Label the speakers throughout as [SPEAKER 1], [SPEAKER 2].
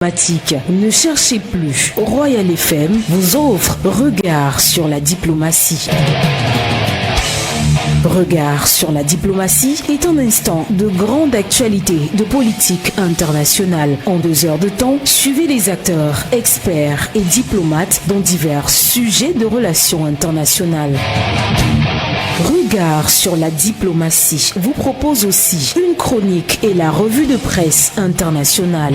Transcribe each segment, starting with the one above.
[SPEAKER 1] Ne cherchez plus. Royal FM vous offre Regard sur la diplomatie. Regard sur la diplomatie est un instant de grande actualité de politique internationale. En 2 heures de temps, suivez les acteurs, experts et diplomates dans divers sujets de relations internationales. Regard sur la diplomatie vous propose aussi une chronique et la revue de presse internationale.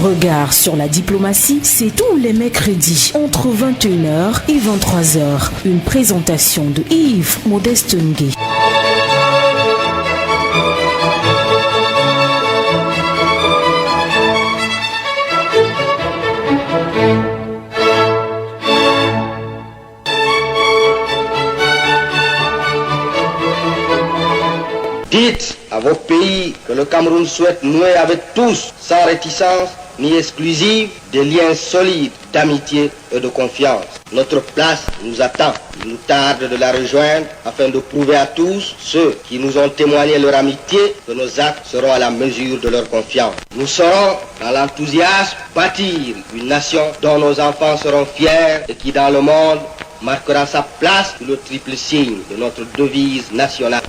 [SPEAKER 1] Regard sur la diplomatie, c'est tous les mercredis entre 21h et 23h. Une présentation de Yves Modeste Ngué.
[SPEAKER 2] Dites à vos pays que le Cameroun souhaite nouer avec tous, sans réticence ni exclusive, des liens solides d'amitié et de confiance. Notre place nous attend. Il nous tarde de la rejoindre afin de prouver à tous, ceux qui nous ont témoigné leur amitié, que nos actes seront à la mesure de leur confiance. Nous saurons, dans l'enthousiasme, bâtir une nation dont nos enfants seront fiers et qui, dans le monde, marquera sa place sous le triple signe de notre devise nationale.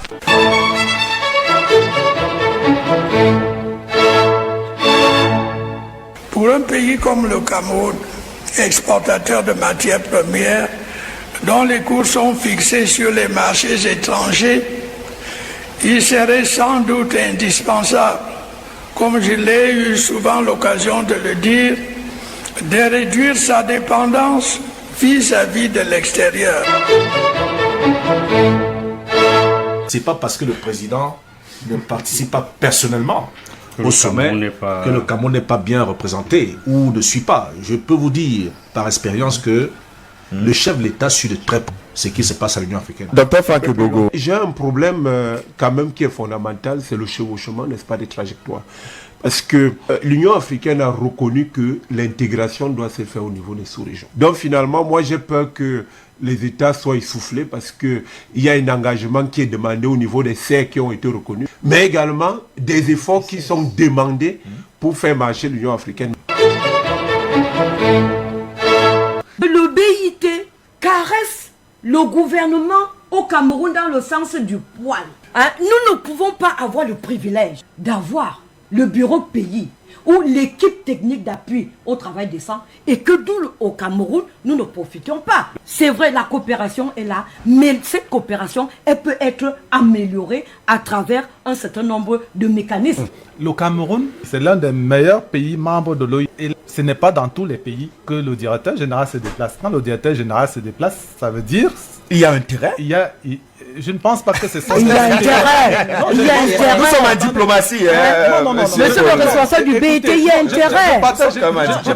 [SPEAKER 3] Pour un pays comme le Cameroun, exportateur de matières premières, dont les cours sont fixés sur les marchés étrangers, il serait sans doute indispensable, comme je l'ai eu souvent l'occasion de le dire, de réduire sa dépendance vis-à-vis de l'extérieur.
[SPEAKER 4] C'est pas parce que le président ne participe pas personnellement au sommet que le Cameroun n'est pas bien représenté ou ne suit pas. Je peux vous dire par expérience que le chef de l'État suit de très près ce qui se passe à l'Union africaine.
[SPEAKER 5] Docteur Franck Bogo.
[SPEAKER 6] J'ai un problème quand même qui est fondamental, c'est le chevauchement, n'est-ce pas, des trajectoires. Parce que l'Union africaine a reconnu que l'intégration doit se faire au niveau des sous-régions. Donc finalement, moi j'ai peur que les États soient essoufflés parce qu'il y a un engagement qui est demandé au niveau des serres qui ont été reconnus, mais également des efforts qui sont demandés pour faire marcher l'Union africaine.
[SPEAKER 7] Le BIT caresse le gouvernement au Cameroun dans le sens du poil. Nous ne pouvons pas avoir le privilège d'avoir le bureau pays ou l'équipe technique d'appui au travail décent et que nous, au Cameroun, nous ne profitions pas. C'est vrai, la coopération est là, mais cette coopération, elle peut être améliorée à travers un certain nombre de mécanismes.
[SPEAKER 8] Le Cameroun, c'est l'un des meilleurs pays membres de l'OIE. Et ce n'est pas dans tous les pays que le directeur général se déplace. Quand le directeur général se déplace, ça veut dire...
[SPEAKER 5] Il y a intérêt.
[SPEAKER 8] Je ne pense pas que c'est ça.
[SPEAKER 7] Il y a intérêt. Il y a intérêt.
[SPEAKER 5] Nous sommes en diplomatie.
[SPEAKER 7] Non. Monsieur le responsable du BIT, il y a intérêt.
[SPEAKER 8] Je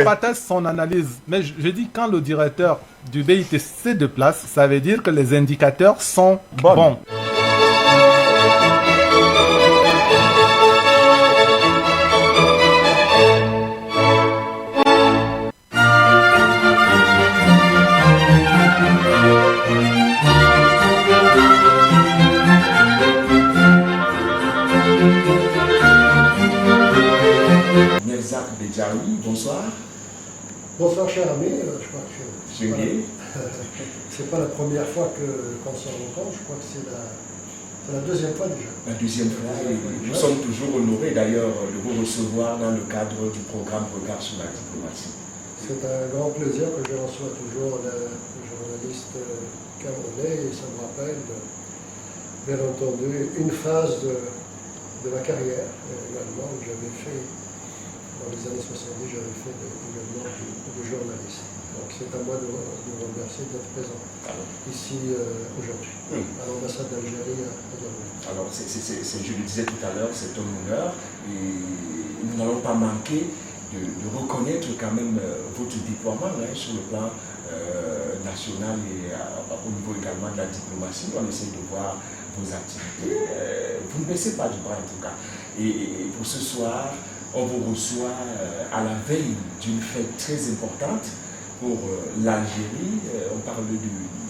[SPEAKER 8] partage son analyse. Mais je dis quand le directeur du BIT se déplace, ça veut dire que les indicateurs sont bons.
[SPEAKER 9] Bonsoir. Bonsoir cher ami, je crois que c'est pas la première fois qu'on se rencontre, je crois que c'est la deuxième fois déjà.
[SPEAKER 10] La deuxième fois, et nous sommes toujours honorés d'ailleurs de vous recevoir dans le cadre du programme Regard sur la diplomatie.
[SPEAKER 9] C'est un grand plaisir que je reçois toujours le journaliste camerounais et ça me rappelle bien entendu une phase de ma carrière également où j'avais fait. Dans les années 70, j'avais fait également du journaliste. Donc c'est à moi de vous remercier d'être présent ici aujourd'hui, à l'ambassade d'Algérie à Diamond.
[SPEAKER 10] Alors, je le disais tout à l'heure, c'est un honneur et nous n'allons pas manquer de reconnaître quand même votre déploiement sur le plan national et au niveau également de la diplomatie. On essaie de voir vos activités. Vous ne baissez pas du bras en tout cas. Et pour ce soir, on vous reçoit à la veille d'une fête très importante pour l'Algérie. On parle de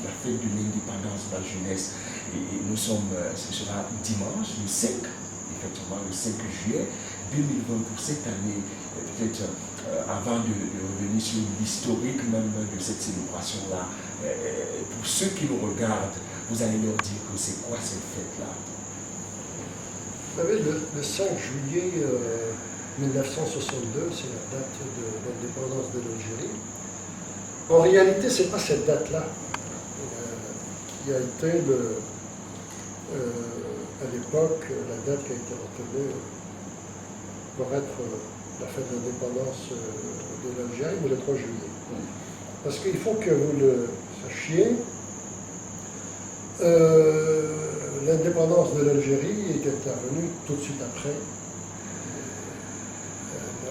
[SPEAKER 10] la fête de l'indépendance de la jeunesse. Et nous sommes, ce sera dimanche, le 5, effectivement, le 5 juillet 2020 pour cette année. Peut-être avant de revenir sur l'historique même de cette célébration-là, pour ceux qui nous regardent, vous allez leur dire que c'est quoi cette fête-là?
[SPEAKER 9] Vous savez, le 5 juillet 1962, c'est la date de l'indépendance de l'Algérie. En réalité, ce n'est pas cette date-là qui a été, à l'époque, la date qui a été retenue pour être la fête d'indépendance de l'Algérie, mais le 3 juillet. Parce qu'il faut que vous le sachiez, l'indépendance de l'Algérie est intervenue tout de suite après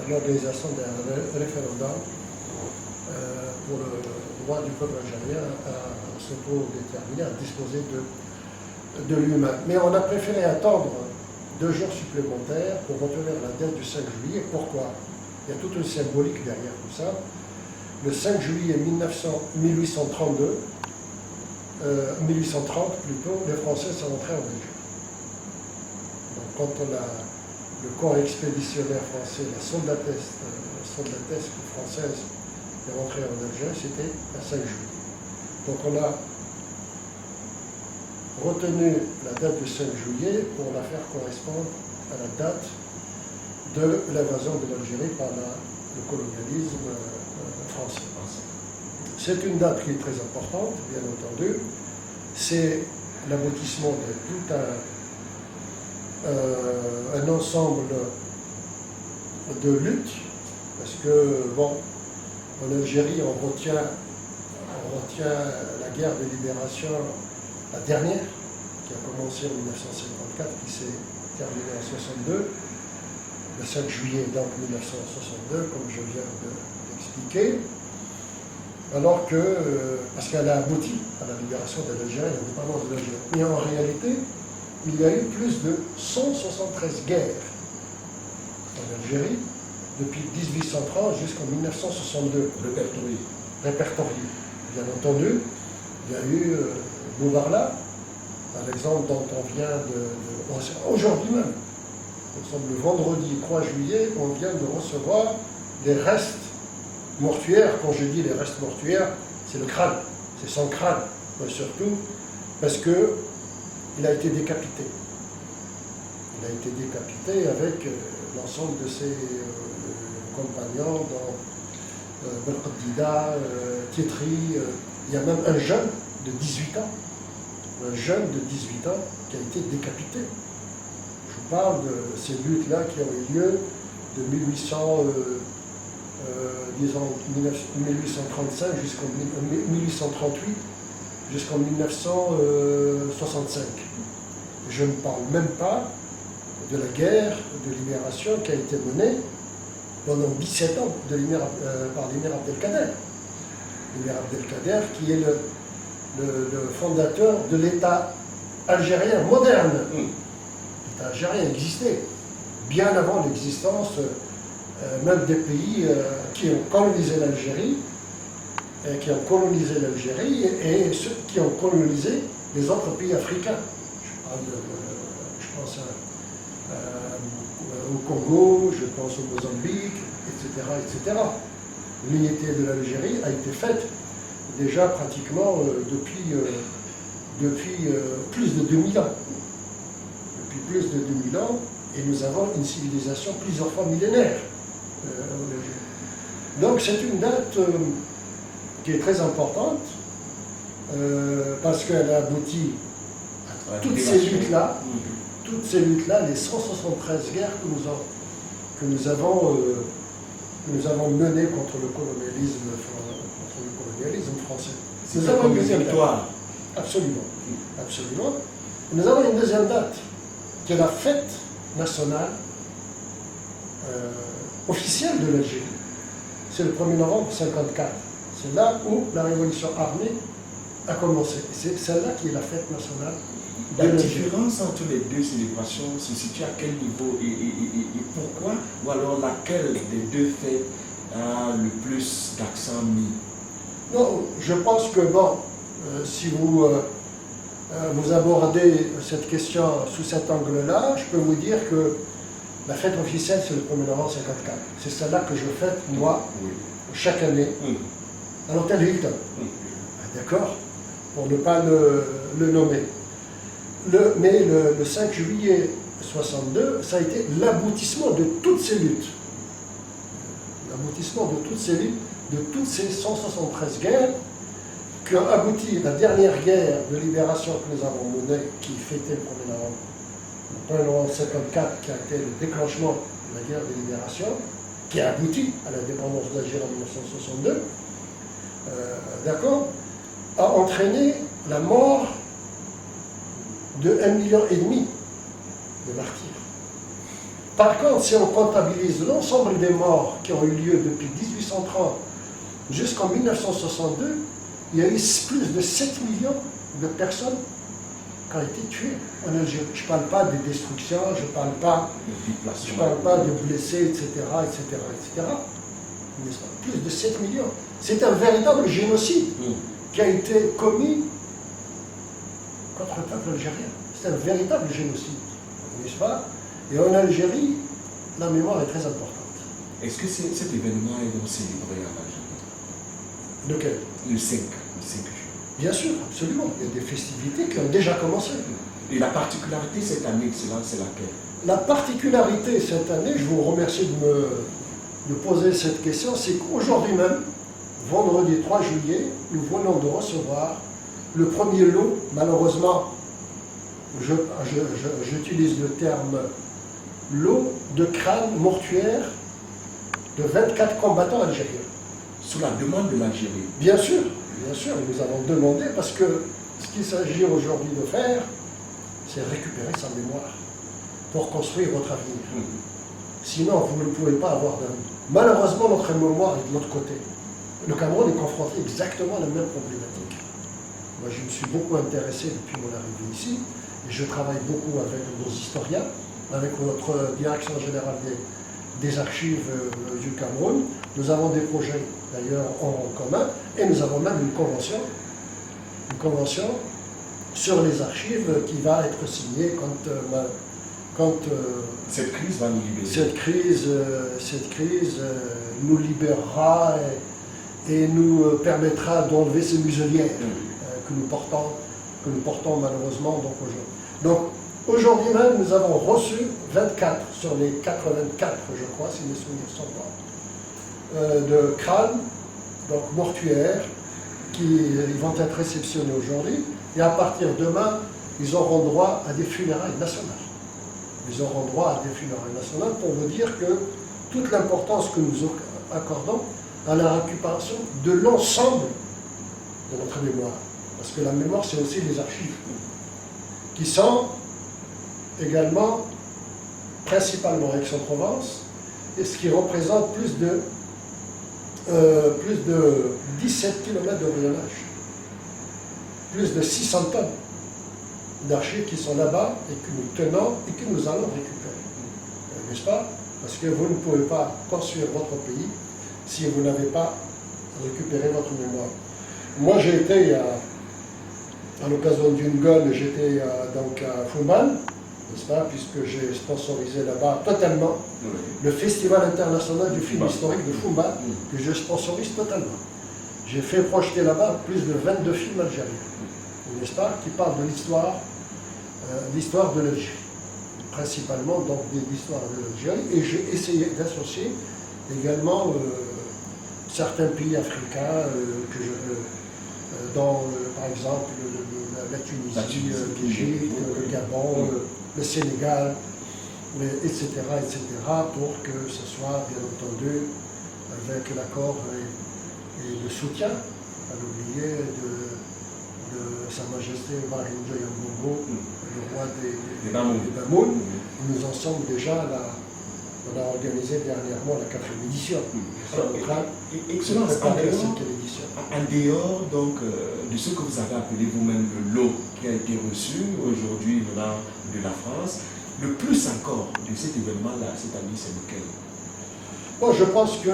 [SPEAKER 9] l'organisation d'un référendum pour le droit du peuple algérien à s'autodéterminer, à disposer de lui-même. Mais on a préféré attendre 2 jours supplémentaires pour retenir la date du 5 juillet. Pourquoi? Il y a toute une symbolique derrière tout ça. Le 5 juillet 1830 plutôt, les Français sont entrés en Algérie. Donc quand le corps expéditionnaire français, la soldatesque française est rentrée en Algérie, c'était le 5 juillet. Donc on a retenu la date du 5 juillet pour la faire correspondre à la date de l'invasion de l'Algérie par le colonialisme français. C'est une date qui est très importante, bien entendu. C'est l'aboutissement de tout un ensemble de luttes, parce que, bon, en Algérie, on retient la guerre de libération, la dernière, qui a commencé en 1954, qui s'est terminée en 1962, le 5 juillet, donc 1962, comme je viens de l'expliquer. Alors que, parce qu'elle a abouti à la libération de l'Algérie, à l'indépendance de l'Algérie. Mais en réalité, il y a eu plus de 173 guerres en Algérie depuis 1830 jusqu'en 1962. Répertoriées. Bien entendu, il y a eu Boubarla, par exemple, dont on vient de aujourd'hui même, le vendredi 3 juillet, on vient de recevoir des restes mortuaires. Quand je dis les restes mortuaires, c'est le crâne, c'est son crâne, surtout parce qu'il a été décapité. Il a été décapité avec l'ensemble de ses compagnons, dans Belkadida, Tietri. Il y a même un jeune de 18 ans, qui a été décapité. Je vous parle de ces luttes-là qui ont eu lieu de 1835 jusqu'en 1838 jusqu'en 1965. Je ne parle même pas de la guerre de libération qui a été menée pendant 17 ans par l'émir Abdelkader. L'émir Abdelkader qui est le fondateur de l'État algérien moderne. L'État algérien existait bien avant l'existence même des pays qui ont colonisé l'Algérie, et ceux qui ont colonisé les autres pays africains. Je pense au Congo, je pense au Mozambique, etc. L'unité de l'Algérie a été faite déjà pratiquement depuis plus de 2000 ans. Depuis plus de 2000 ans, et nous avons une civilisation plusieurs fois millénaire. Donc c'est une date qui est très importante parce qu'elle a abouti à toutes ces luttes-là, les 173 guerres que nous avons menées contre le colonialisme français. Nous avons une deuxième victoire. Absolument. Nous avons une deuxième date qui est la fête nationale officielle de l'Algérie. C'est le 1er novembre 1954. C'est là où la révolution armée a commencé. C'est celle-là qui est la fête nationale de l'Algérie.
[SPEAKER 10] La différence entre les deux célébrations se situe à quel niveau et pourquoi? Ou alors laquelle des deux fêtes a le plus d'accent mis?
[SPEAKER 9] Non, je pense que, bon, si vous abordez cette question sous cet angle-là, je peux vous dire que la fête officielle, c'est le 1er novembre 54. C'est celle-là que je fête, moi, chaque année, à l'hôtel Hilton. D'accord? Pour ne pas le nommer. Mais le 5 juillet 62, ça a été l'aboutissement de toutes ces luttes. L'aboutissement de toutes ces luttes, de toutes ces 173 guerres, qui ont abouti la dernière guerre de libération que nous avons menée, qui fêtait le 1er novembre. Le 1er novembre 54, qui a été le déclenchement de la guerre de libération, qui a abouti à l'indépendance d'Algérie en 1962, d'accord, a entraîné la mort de 1,5 million de martyrs. Par contre, si on comptabilise l'ensemble des morts qui ont eu lieu depuis 1830 jusqu'en 1962, il y a eu plus de 7 millions de personnes qui ont été tuées en Algérie. Je ne parle pas des destructions, je ne parle pas de blessés, etc., etc., etc. Plus de 7 millions. C'est un véritable génocide qui a été commis contre le peuple algérien. C'est un véritable génocide, n'est-ce pas? Et en Algérie, la mémoire est très importante.
[SPEAKER 10] Est-ce que cet événement est donc célébré en Algérie?
[SPEAKER 9] Lequel?
[SPEAKER 10] Le 5 juillet.
[SPEAKER 9] Bien sûr, absolument. Il y a des festivités qui ont déjà commencé.
[SPEAKER 10] Et la particularité cette année, c'est laquelle?
[SPEAKER 9] La particularité cette année, je vous remercie de poser cette question, c'est qu'aujourd'hui même, vendredi 3 juillet, nous venons de recevoir le premier lot, malheureusement, j'utilise le terme lot de crânes mortuaires de 24 combattants algériens.
[SPEAKER 10] Sous la demande de l'Algérie?
[SPEAKER 9] Bien sûr, nous avons demandé parce que ce qu'il s'agit aujourd'hui de faire, c'est récupérer sa mémoire pour construire votre avenir. Sinon, vous ne pouvez pas avoir d'avenir. Malheureusement, notre mémoire est de l'autre côté. Le Cameroun est confronté exactement à la même problématique. Moi, je me suis beaucoup intéressé depuis mon arrivée ici, et je travaille beaucoup avec nos historiens, avec notre direction générale des archives du Cameroun. Nous avons des projets d'ailleurs en commun, et nous avons même une convention sur les archives qui va être signée quand
[SPEAKER 10] cette crise va nous libérer.
[SPEAKER 9] Cette crise nous libérera et nous permettra d'enlever ces muselières que nous portons malheureusement aujourd'hui. Donc aujourd'hui même, nous avons reçu 24 sur les 84, je crois, si mes souvenirs sont bons, de crânes, donc mortuaires, qui vont être réceptionnés aujourd'hui. Et à partir de demain, ils auront droit à des funérailles nationales. Ils auront droit à des funérailles nationales pour vous dire que toute l'importance que nous accordons à la récupération de l'ensemble de notre mémoire. Parce que la mémoire, c'est aussi les archives, qui sont également, principalement Aix-en-Provence, et ce qui représente plus de 17 km de rayonnage, plus de 600 tonnes d'archives qui sont là-bas et que nous tenons et que nous allons récupérer. N'est-ce pas? Parce que vous ne pouvez pas construire votre pays si vous n'avez pas récupéré votre mémoire. Moi, j'ai été, à l'occasion d'une gueule, j'étais donc à Fumban, n'est-ce pas, puisque j'ai sponsorisé là-bas totalement le Festival international du film historique de Fumban, que je sponsorise totalement. J'ai fait projeter là-bas plus de 22 films algériens, n'est-ce pas, qui parlent de l'histoire de l'Algérie, principalement donc l'histoire de l'Algérie, et j'ai essayé d'associer également certains pays africains, dont par exemple la Tunisie, l'Égypte, le Gabon, le Sénégal, etc., pour que ce soit bien entendu avec l'accord et le soutien, à l'oublier, de Sa Majesté Ibrahim Joyambongo, le roi des Bamoun. Nous en sommes déjà là. On a organisé dernièrement la 4e édition.
[SPEAKER 10] Excellence, en dehors donc, de ce que vous avez appelé vous-même le lot qui a été reçu aujourd'hui venant de la France, le plus encore de cet événement-là, cette année, c'est lequel?
[SPEAKER 9] Moi, je pense que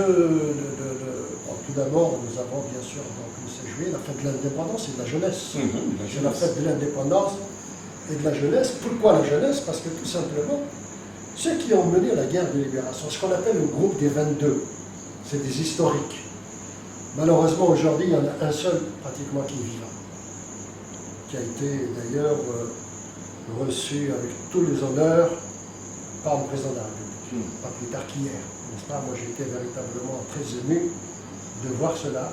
[SPEAKER 9] tout d'abord, nous avons bien sûr donc, le 16 juillet, la fête de l'indépendance et de la jeunesse. C'est la fête de l'indépendance et de la jeunesse. Pourquoi la jeunesse? Parce que tout simplement, ceux qui ont mené la guerre de libération, ce qu'on appelle le groupe des 22, c'est des historiques. Malheureusement, aujourd'hui, il y en a un seul pratiquement qui est vivant, qui a été d'ailleurs reçu avec tous les honneurs par le président de la République, pas plus tard qu'hier, n'est-ce pas? Moi, j'étais véritablement très ému de voir cela.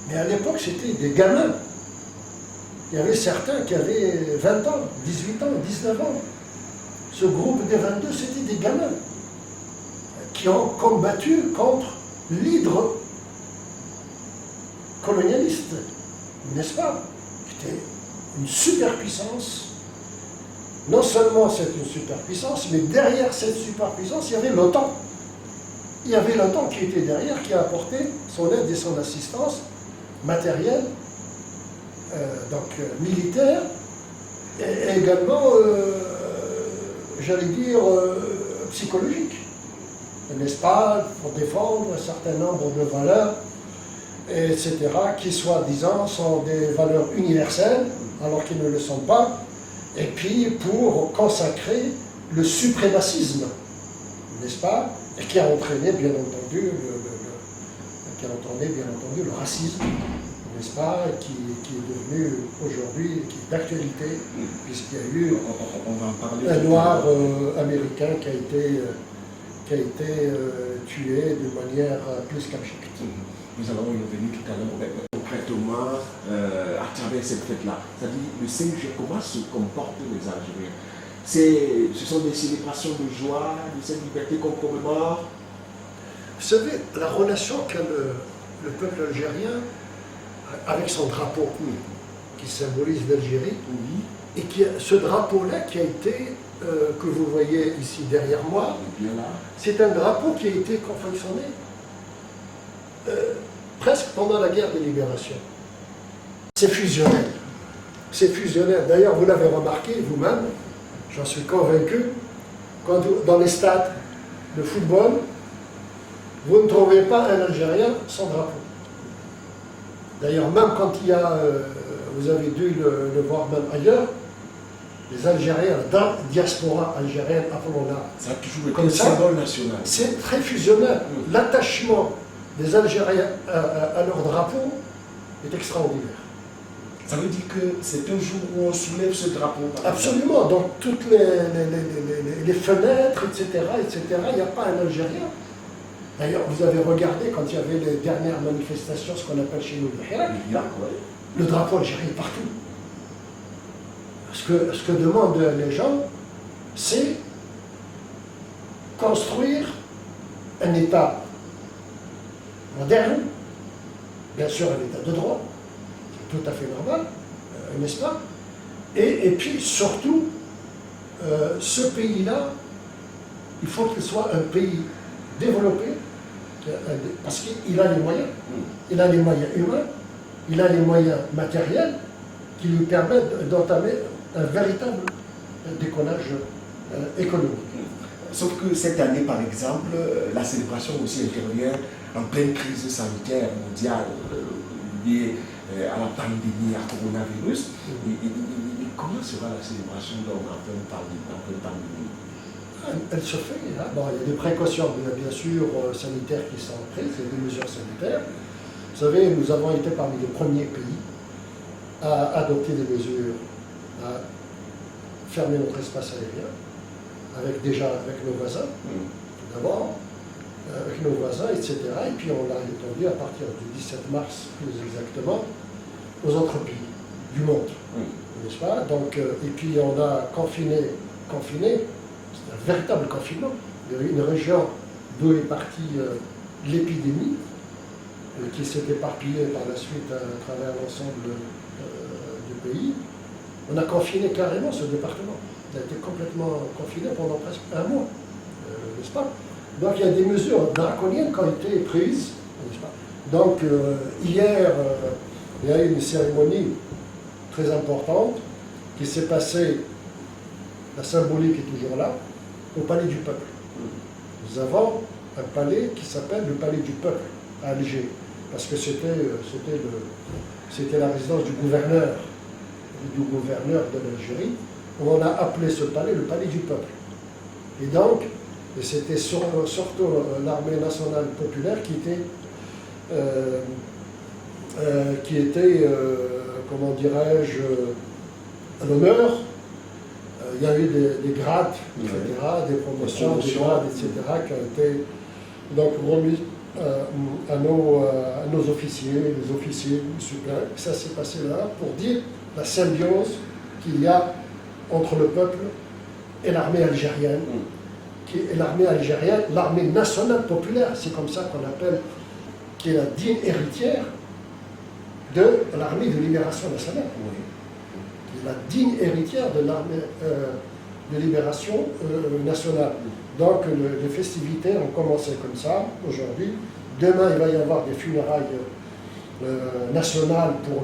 [SPEAKER 9] Mais à l'époque, c'était des gamins. Il y avait certains qui avaient 20 ans, 18 ans, 19 ans. Ce groupe des 22, c'était des gamins qui ont combattu contre l'hydre colonialiste, n'est-ce pas? Qui était une superpuissance. Non seulement c'est une superpuissance, mais derrière cette superpuissance, il y avait l'OTAN. Il y avait l'OTAN qui était derrière, qui a apporté son aide et son assistance matérielle, militaire, et également, j'allais dire, psychologique, n'est-ce pas, pour défendre un certain nombre de valeurs, etc., qui soi-disant sont des valeurs universelles, alors qu'ils ne le sont pas, et puis pour consacrer le suprémacisme, n'est-ce pas, et qui a entraîné bien entendu le racisme, n'est-ce pas, qui est devenu aujourd'hui, qui est d'actualité, puisqu'il y a eu un noir américain qui a été tué de manière plus qu'abjecte.
[SPEAKER 10] Nous allons y revenir tout à l'heure concrètement à travers cette fête-là. C'est-à-dire, le 5 juillet, comment se comportent les Algériens? Ce sont des célébrations de joie, de cette liberté qu'on commémore.
[SPEAKER 9] Vous savez, la relation qu'a le peuple algérien avec son drapeau, qui symbolise l'Algérie, et ce drapeau-là qui a été, que vous voyez ici derrière moi, c'est un drapeau qui a été confectionné presque pendant la guerre de libération. C'est fusionnel. C'est fusionnel. D'ailleurs, vous l'avez remarqué vous-même, j'en suis convaincu, quand dans les stades de football, vous ne trouvez pas un Algérien sans drapeau. D'ailleurs, même quand il y a, vous avez dû le voir même ailleurs, les Algériens, la diaspora algérienne, appelons-la.
[SPEAKER 10] Ça a toujours été un symbole national.
[SPEAKER 9] C'est très fusionnel. L'attachement des Algériens à leur drapeau est extraordinaire.
[SPEAKER 10] Ça veut dire que c'est un jour où on soulève ce drapeau?
[SPEAKER 9] Absolument. Dans toutes les fenêtres, etc., il n'y a pas un Algérien. D'ailleurs, vous avez regardé quand il y avait les dernières manifestations, ce qu'on appelle chez nous le Hirak, le drapeau algérien est partout. Ce que demandent les gens, c'est construire un État moderne, bien sûr un État de droit, c'est tout à fait normal, n'est-ce pas? Et puis surtout, ce pays-là, il faut qu'il soit un pays développé, parce qu'il a les moyens. Il a les moyens humains, il a les moyens matériels qui lui permettent d'entamer un véritable décollage économique.
[SPEAKER 10] Sauf que cette année, par exemple, la célébration aussi intervient en pleine crise sanitaire mondiale liée à la pandémie, à coronavirus. Et comment sera la célébration donc, en pleine pandémie?
[SPEAKER 9] Elle se fait. Hein. Bon, il y a des précautions, bien sûr, sanitaires qui sont prises, il y a des mesures sanitaires. Vous savez, nous avons été parmi les premiers pays à adopter des mesures, à fermer notre espace aérien, avec nos voisins, tout d'abord, avec nos voisins, etc. Et puis on l'a étendu à partir du 17 mars, plus exactement, aux autres pays du monde, n'est-ce pas? Donc, et puis on a confiné, c'est un véritable confinement. Il y a eu une région d'où est partie l'épidémie, qui s'est éparpillée par la suite à travers l'ensemble du pays. On a confiné carrément ce département. Il a été complètement confiné pendant presque un mois, n'est-ce pas? Donc il y a des mesures draconiennes qui ont été prises, n'est-ce pas? Donc hier, il y a eu une cérémonie très importante qui s'est passée, la symbolique est toujours là, au Palais du Peuple. Nous avons un palais qui s'appelle le Palais du Peuple à Alger. parce que c'était la résidence du gouverneur de l'Algérie, où on a appelé ce palais le palais du peuple. Et donc, c'était surtout l'armée nationale populaire qui était comment dirais-je, à l'honneur. Il y a eu des grades, etc., des promotions, des grades, etc., qui ont été donc remis à nos officiers, les officiers supérieurs. Ça s'est passé là pour dire la symbiose qu'il y a entre le peuple et l'armée algérienne, qui est l'armée algérienne, l'armée nationale populaire, c'est comme ça qu'on appelle, qui est la digne héritière de l'armée de libération nationale. Qui est la digne héritière de l'armée de libération nationale. Donc les festivités ont commencé comme ça aujourd'hui. Demain, il va y avoir des funérailles nationales pour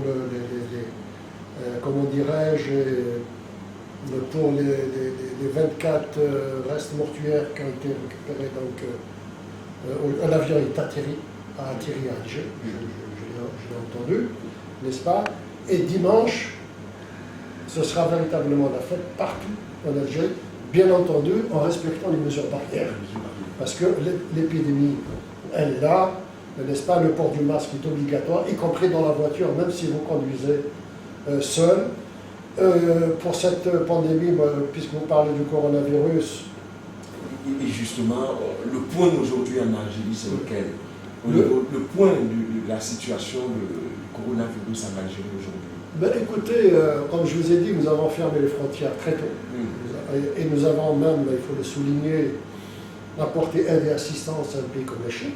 [SPEAKER 9] comment dirais-je, pour les 24 restes mortuaires qui ont été récupérés. Donc, l'avion est atterri à Alger, je l'ai entendu, n'est-ce pas? Et dimanche, ce sera véritablement la fête partout en Algérie, bien entendu en respectant les mesures barrières, parce que l'épidémie, elle est là, n'est-ce pas? Le port du masque est obligatoire, y compris dans la voiture, même si vous conduisez seul. Pour cette pandémie, puisque vous parlez du coronavirus.
[SPEAKER 10] Et justement, le point aujourd'hui en Algérie, c'est lequel? Le point de la situation du coronavirus en Algérie aujourd'hui.
[SPEAKER 9] Ben, écoutez, comme je vous ai dit, nous avons fermé les frontières très tôt. Et nous avons même, il faut le souligner, apporté aide et assistance à un pays comme la Chine.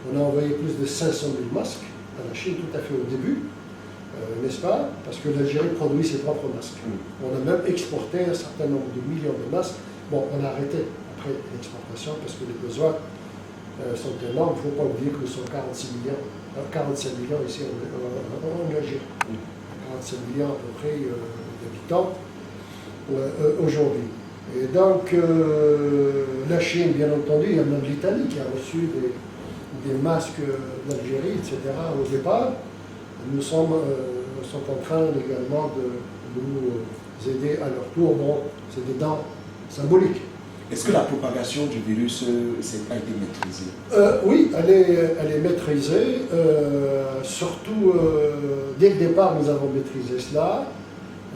[SPEAKER 9] On a envoyé plus de 500 000 masques à la Chine tout à fait au début. N'est-ce pas? Parce que l'Algérie produit ses propres masques. On a même exporté un certain nombre de millions de masques. Bon, on a arrêté après l'exportation parce que les besoins sont énormes. Il ne faut pas oublier que nous sommes 45 millions ici en Algérie. 45 millions à peu près d'habitants aujourd'hui. Et donc, la Chine, bien entendu, il y a même l'Italie qui a reçu des masques d'Algérie, etc. au départ. Nous sommes en train également de nous aider à leur tour. Bon, c'est des dents symboliques.
[SPEAKER 10] Est-ce que la propagation du virus a été maîtrisée?
[SPEAKER 9] Oui, elle est maîtrisée. Surtout, dès le départ, nous avons maîtrisé cela,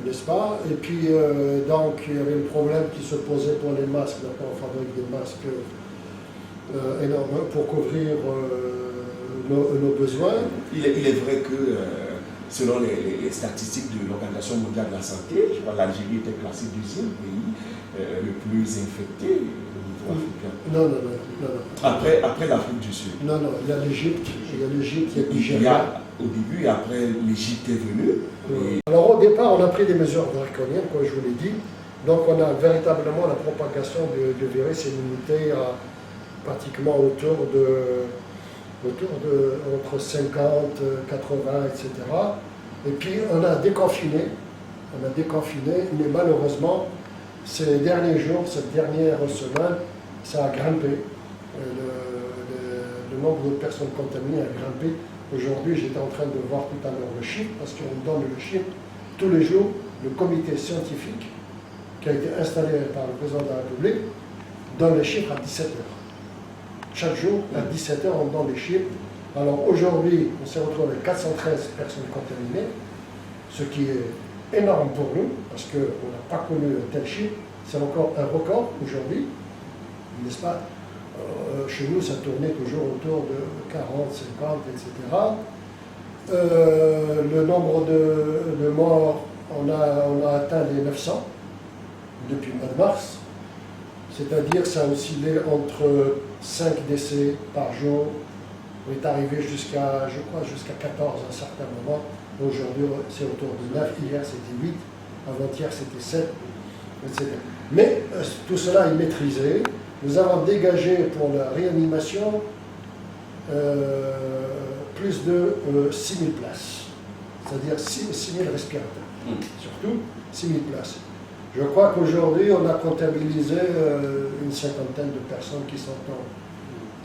[SPEAKER 9] n'est-ce pas? Et puis, donc, il y avait le problème qui se posait pour les masques. D'accord, on fabrique des masques énormes pour couvrir nos besoins.
[SPEAKER 10] Il est vrai que, selon les statistiques de l'Organisation mondiale de la santé, je crois que l'Algérie était classée deuxième pays le plus infecté au niveau africain.
[SPEAKER 9] Non.
[SPEAKER 10] Après l'Afrique du Sud.
[SPEAKER 9] Non, il y a l'Égypte, il y a le Nigeria.
[SPEAKER 10] Au début, et après, l'Égypte est venue. Et...
[SPEAKER 9] Alors au départ, on a pris des mesures draconiennes, comme je vous l'ai dit. Donc on a véritablement la propagation du virus est limitée à pratiquement autour de entre 50, 80, etc. Et puis on a déconfiné, mais malheureusement, ces derniers jours, cette dernière semaine, ça a grimpé. Le nombre de personnes contaminées a grimpé. Aujourd'hui, j'étais en train de voir tout à l'heure le chiffre, parce qu'on donne le chiffre tous les jours. Le comité scientifique qui a été installé par le président de la République donne les chiffres à 17h. Chaque jour, à 17h, on donne les chiffres. Alors aujourd'hui, on s'est retrouvé avec 413 personnes contaminées, ce qui est énorme pour nous, parce qu'on n'a pas connu un tel chiffre. C'est encore un record aujourd'hui, n'est-ce pas? Chez nous, ça tournait toujours autour de 40, 50, etc. Le nombre de morts, on a atteint les 900 depuis le mois de mars. C'est-à-dire que ça a oscillé entre 5 décès par jour. On est arrivé jusqu'à 14 à un certain moment. Aujourd'hui, c'est autour de 9. Hier, c'était 8. Avant-hier, c'était 7, etc. Mais tout cela est maîtrisé. Nous avons dégagé pour la réanimation plus de 6 000 places. C'est-à-dire 6 000 respirateurs. Surtout 6 000 places. Je crois qu'aujourd'hui, on a comptabilisé une cinquantaine de personnes qui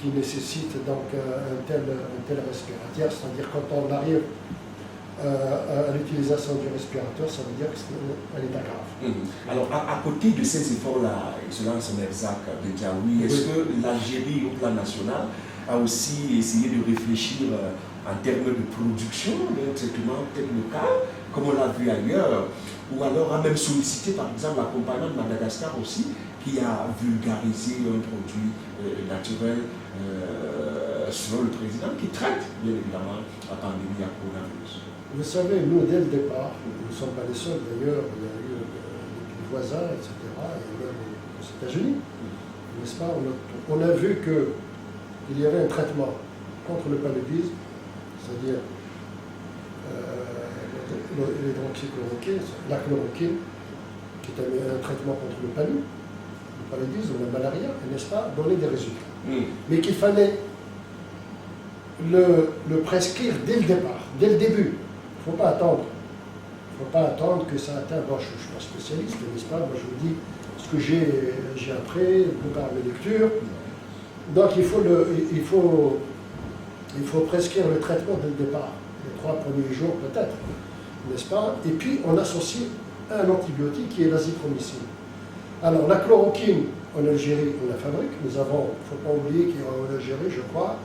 [SPEAKER 9] qui nécessite donc un tel respirateur, c'est-à-dire quand on arrive à l'utilisation du respirateur, ça veut dire qu'elle est grave.
[SPEAKER 10] Alors, à côté de ces efforts-là, Excellence Merzak Bediaoui, est-ce que l'Algérie, au plan national, a aussi essayé de réfléchir en termes de production d'un traitement tel le cas, comme on l'a vu ailleurs, ou alors a même sollicité, par exemple, l'accompagnement de Madagascar aussi, qui a vulgarisé un produit naturel selon le président, qui traite, bien évidemment, la pandémie à coronavirus.
[SPEAKER 9] Vous savez, nous, dès le départ, nous ne sommes pas les seuls d'ailleurs, il y a eu des voisins, etc., et même aux États-Unis, n'est-ce pas? On a vu qu'il y avait un traitement contre le paludisme, c'est-à-dire l'hydroxychloroquine, la chloroquine, qui est un traitement contre le paludisme, la malaria, n'est-ce pas, donner des résultats. Mais qu'il fallait le prescrire dès le départ, dès le début. Il ne faut pas attendre. Il ne faut pas attendre que ça atteigne. Bon, je ne suis pas spécialiste, n'est-ce pas? Moi, je vous dis ce que j'ai appris par mes lectures. Donc, il faut prescrire le traitement dès le départ, les 3 premiers jours peut-être, n'est-ce pas? Et puis, on associe un antibiotique qui est l'azithromycine. Alors, la chloroquine, en Algérie, on la fabrique. Nous avons, il ne faut pas oublier qu'il y a en Algérie, je crois,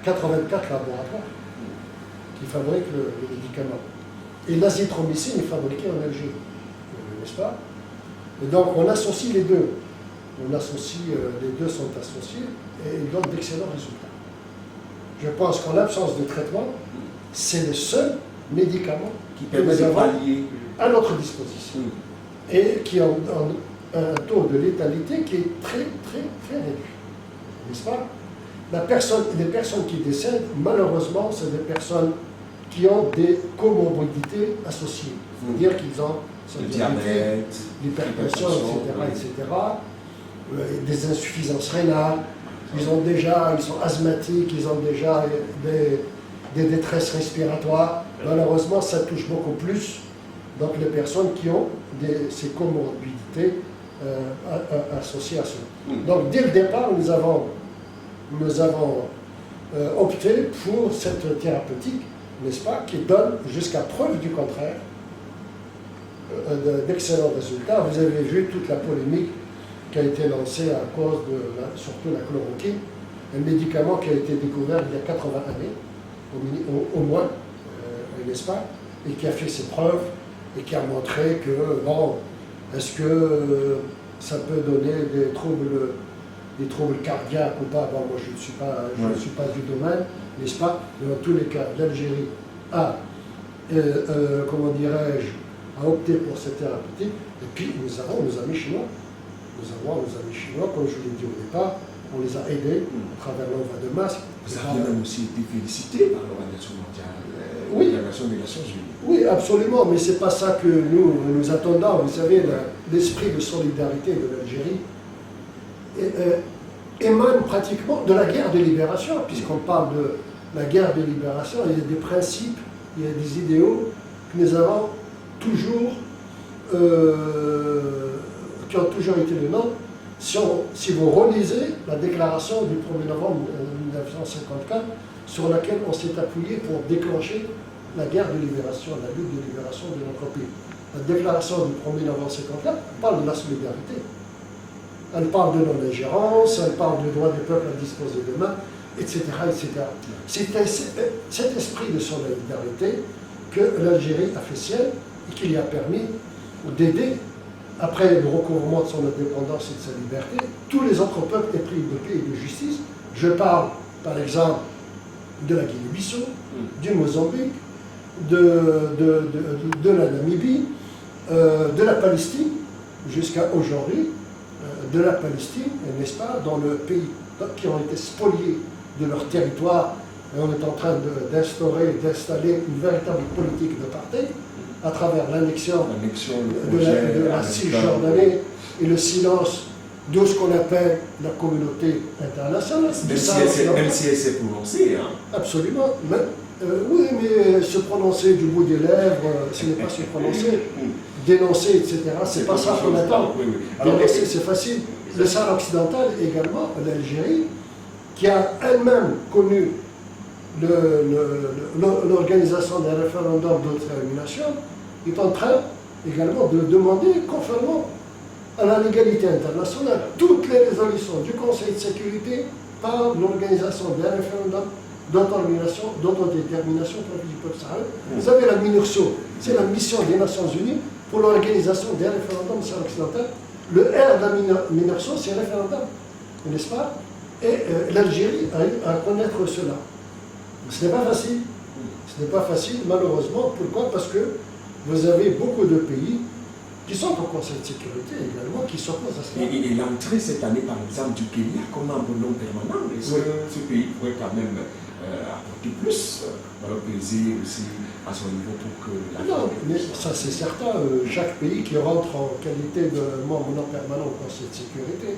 [SPEAKER 9] 84 laboratoires qui fabriquent le médicament. Et l'azithromycine est fabriquée en Algérie, n'est-ce pas? Et donc, on associe les deux. Les deux sont associés et ils donnent d'excellents résultats. Je pense qu'en l'absence de traitement, c'est le seul médicament que nous avons à notre disposition et qui a un taux de létalité qui est très, très, très réduit. N'est-ce pas? Les personnes qui décèdent, malheureusement, c'est des personnes qui ont des comorbidités associées. C'est-à-dire qu'ils ont
[SPEAKER 10] le diabète,
[SPEAKER 9] l'hypertension, etc., des insuffisances rénales, ils sont asthmatiques, ils ont déjà des détresses respiratoires. Malheureusement, ça touche beaucoup plus donc les personnes qui ont ces comorbidités associées à cela. Donc, dès le départ, nous avons opté pour cette thérapeutique, n'est-ce pas, qui donne jusqu'à preuve du contraire d'excellents résultats. Vous avez vu toute la polémique qui a été lancée à cause de surtout la chloroquine, un médicament qui a été découvert il y a 80 années, au moins, n'est-ce pas, et qui a fait ses preuves et qui a montré que, bon, est-ce que ça peut donner des troubles cardiaques ou pas? Bon, moi je ne suis pas du domaine, n'est-ce pas? Mais dans tous les cas, l'Algérie a, comment dirais-je, a opté pour cette thérapeutique. Et puis nous avons nos amis chinois. Comme je l'ai dit au départ, on les a aidés à travers l'envoi de masques.
[SPEAKER 10] Vous avez même aussi été félicité par l'Organisation mondiale, l'Organisation des Nations Unies.
[SPEAKER 9] Oui, absolument, mais ce n'est pas ça que nous attendons. Vous savez, l'esprit de solidarité de l'Algérie émane pratiquement de la guerre de libération, puisqu'on parle de la guerre de libération, il y a des principes, il y a des idéaux que nous avons toujours, qui ont toujours été les nôtres. Si vous relisez la déclaration du 1er novembre 1954, sur laquelle on s'est appuyé pour déclencher la guerre de libération, la lutte de libération de notre pays. La déclaration du 1er novembre 1954 parle de la solidarité. Elle parle de non-ingérence, elle parle du droit du peuple à disposer d'eux-mêmes, etc., etc. C'est cet esprit de solidarité que l'Algérie a fait sienne et qui lui a permis d'aider, après le recouvrement de son indépendance et de sa liberté, tous les autres peuples épris de paix et de justice. Je parle, par exemple, de la Guinée-Bissau, du Mozambique, de la Namibie, de la Palestine, jusqu'à aujourd'hui, de la Palestine, n'est-ce pas, dans le pays qui ont été spoliés de leur territoire, et on est en train d'installer une véritable politique d'apartheid à travers l'annexion de la Cisjordanie et le silence de ce qu'on appelle la communauté internationale.
[SPEAKER 10] Même si elle s'est prononcée. Hein.
[SPEAKER 9] Absolument. Oui, mais se prononcer du bout des lèvres, ce n'est pas se prononcer. Dénoncer, etc., c'est pas ça qu'on attend. Dénoncer, c'est facile. Le Sahara occidental également, l'Algérie, qui a elle-même connu l'organisation d'un référendum d'autodétermination, est en train également de demander, conformément à la légalité internationale, toutes les résolutions du Conseil de sécurité par l'organisation d'un référendum d'autodétermination du peuple sahraoui. Vous savez, la MINURSO, c'est la mission des Nations Unies pour l'organisation d'un référendum Sahara occidental. Le R de la MINURSO, c'est référendum, n'est-ce pas? Et l'Algérie a eu à connaître cela. Ce n'est pas facile. Ce n'est pas facile, malheureusement. Pourquoi? Parce que vous avez beaucoup de pays qui sont au Conseil de sécurité également, qui s'opposent à cela.
[SPEAKER 10] Et l'entrée cette année, par exemple, du Kenya comme membre non permanent, est-ce que ce pays pourrait quand même apporter plus, peser aussi à son niveau pour que la...
[SPEAKER 9] Non, mais ça c'est certain. Chaque pays qui rentre en qualité de membre non permanent au Conseil de sécurité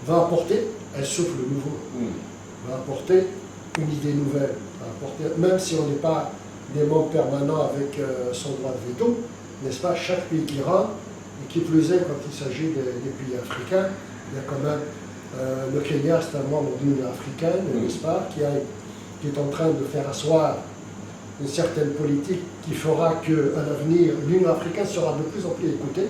[SPEAKER 9] va apporter un souffle nouveau, va apporter une idée nouvelle, va apporter, même si on n'est pas des membres permanents avec son droit de veto, n'est-ce pas, chaque pays qui rentre, et qui plus est quand il s'agit des pays africains, il y a quand même le Kenya, c'est un membre de l'Union africaine, n'est-ce pas, qui est en train de faire asseoir une certaine politique qui fera qu'à l'avenir, l'Union africaine sera de plus en plus écoutée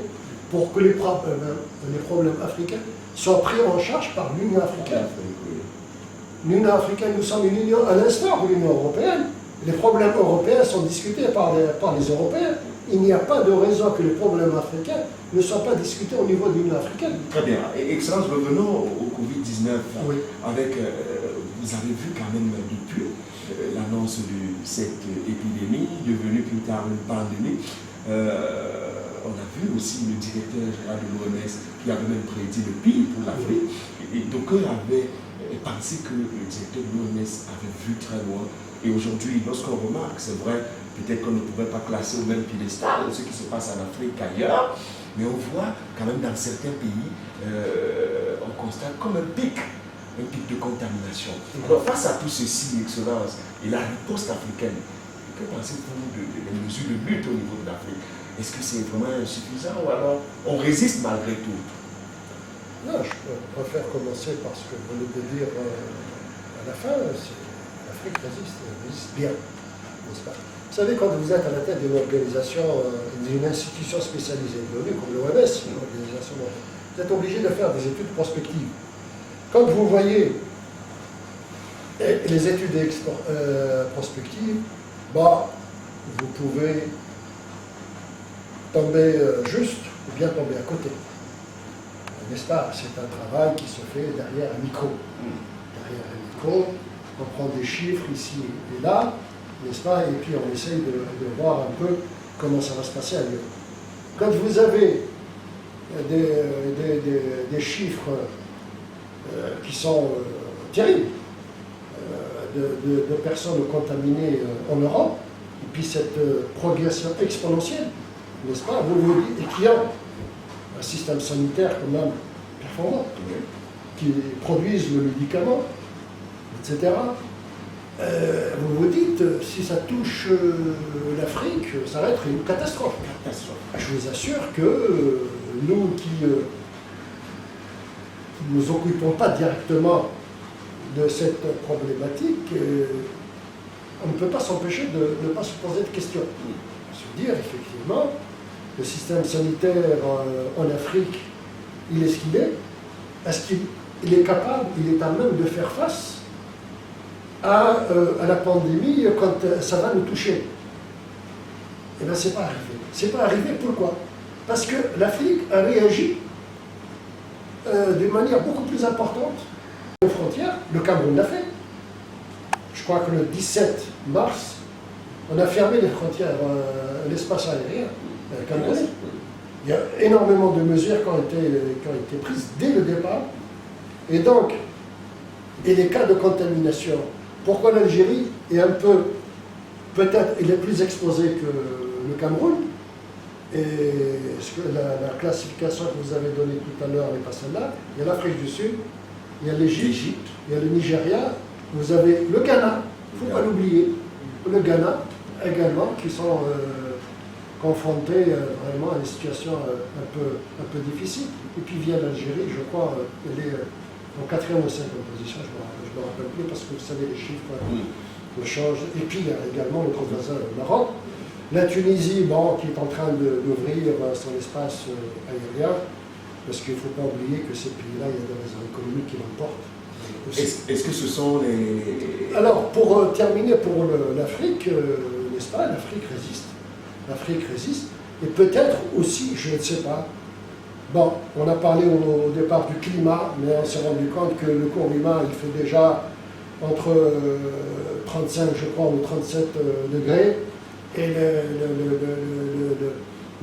[SPEAKER 9] pour que les problèmes africains soient pris en charge par l'Union africaine. L'Union africaine, nous sommes une union à l'instar de l'Union européenne. Les problèmes européens sont discutés par les Européens. Il n'y a pas de raison que les problèmes africains ne soient pas discutés au niveau de l'Union africaine.
[SPEAKER 10] Très bien. Excellence, revenons au Covid-19.
[SPEAKER 9] Oui.
[SPEAKER 10] Avec, vous avez vu quand même depuis l'annonce de cette épidémie, devenue plus tard une pandémie. On a vu aussi le directeur général de l'OMS qui avait même prédit le pire pour l'Afrique. Et d'aucuns avaient pensé que le directeur de l'OMS avait vu très loin. Et aujourd'hui, lorsqu'on remarque, c'est vrai, peut-être qu'on ne pouvait pas classer au même piédestal ce qui se passe en Afrique qu'ailleurs, mais on voit quand même dans certains pays, on constate comme un pic de contamination. Alors face à tout ceci, Excellence, et la riposte africaine, que pensez-vous des mesures de lutte au niveau de l'Afrique? Est-ce que c'est vraiment insuffisant ou alors on résiste malgré tout?
[SPEAKER 9] Non, je préfère commencer par ce que vous venez de dire à la fin. L'Afrique résiste bien, n'est-ce pas? Vous savez, quand vous êtes à la tête d'une organisation, d'une institution spécialisée donnée comme l'OMS, une organisation, vous êtes obligé de faire des études prospectives. Quand vous voyez les études prospectives, vous pouvez tomber juste ou bien tomber à côté. N'est-ce pas? C'est un travail qui se fait derrière un micro. Derrière un micro, on prend des chiffres ici et là, n'est-ce pas? Et puis on essaye de voir un peu comment ça va se passer ailleurs. Quand vous avez des chiffres qui sont terribles, de personnes contaminées en Europe, et puis cette progression exponentielle, n'est-ce pas? Vous vous dites, et qui ont un système sanitaire quand même performant, qui produisent le médicament, etc. Vous vous dites, si ça touche l'Afrique, ça va être une catastrophe. Je vous assure que nous qui ne nous occupons pas directement de cette problématique, on ne peut pas s'empêcher de ne pas se poser de questions. Se dire, effectivement, le système sanitaire en Afrique, il est ce qu'il est. Est-ce qu'il est capable, il est à même de faire face à la pandémie quand ça va nous toucher? Eh bien, c'est pas arrivé. C'est pas arrivé, pourquoi? Parce que l'Afrique a réagi d'une manière beaucoup plus importante aux frontières. Le Cameroun l'a fait. Je crois que le 17 mars, on a fermé les frontières, l'espace aérien camerounais. Il y a énormément de mesures qui ont été prises dès le départ. Et donc, et les cas de contamination, pourquoi l'Algérie est un peu, peut-être, il est plus exposé que le Cameroun, et la classification que vous avez donnée tout à l'heure n'est pas celle-là. Il y a l'Afrique du Sud, il y a l'Égypte, il y a le Nigeria, vous avez le Ghana, il ne faut pas l'oublier, le Ghana également, qui sont confrontés vraiment à une situation un peu difficile. Et puis vient l'Algérie, je crois, elle est en 4e ou 5e position, je ne me rappelle plus, parce que vous savez, les chiffres changent. Et puis, il y a également notre voisin, le Maroc. La Tunisie, bon, qui est en train d'ouvrir son espace aérien, parce qu'il ne faut pas oublier que ces pays-là, il y a des raisons économiques qui l'emportent.
[SPEAKER 10] Est-ce que ce sont les...
[SPEAKER 9] Alors, pour terminer, pour l'Afrique, n'est-ce pas, l'Afrique résiste. L'Afrique résiste. Et peut-être aussi, je ne sais pas, bon, on a parlé au départ du climat, mais on s'est rendu compte que le corps humain, il fait déjà entre 35, je crois, ou 37 degrés, et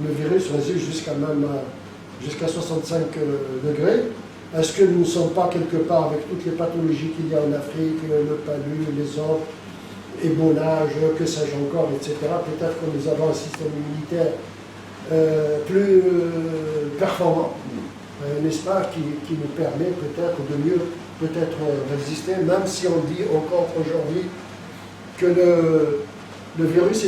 [SPEAKER 9] le virus résiste jusqu'à 65 degrés. Est-ce que nous ne sommes pas quelque part, avec toutes les pathologies qu'il y a en Afrique, le palu, les autres, Ebola, que sais-je encore, etc., peut-être que nous avons un système immunitaire plus performant, n'est-ce pas, qui nous permet peut-être de mieux résister, même si on dit encore aujourd'hui que le virus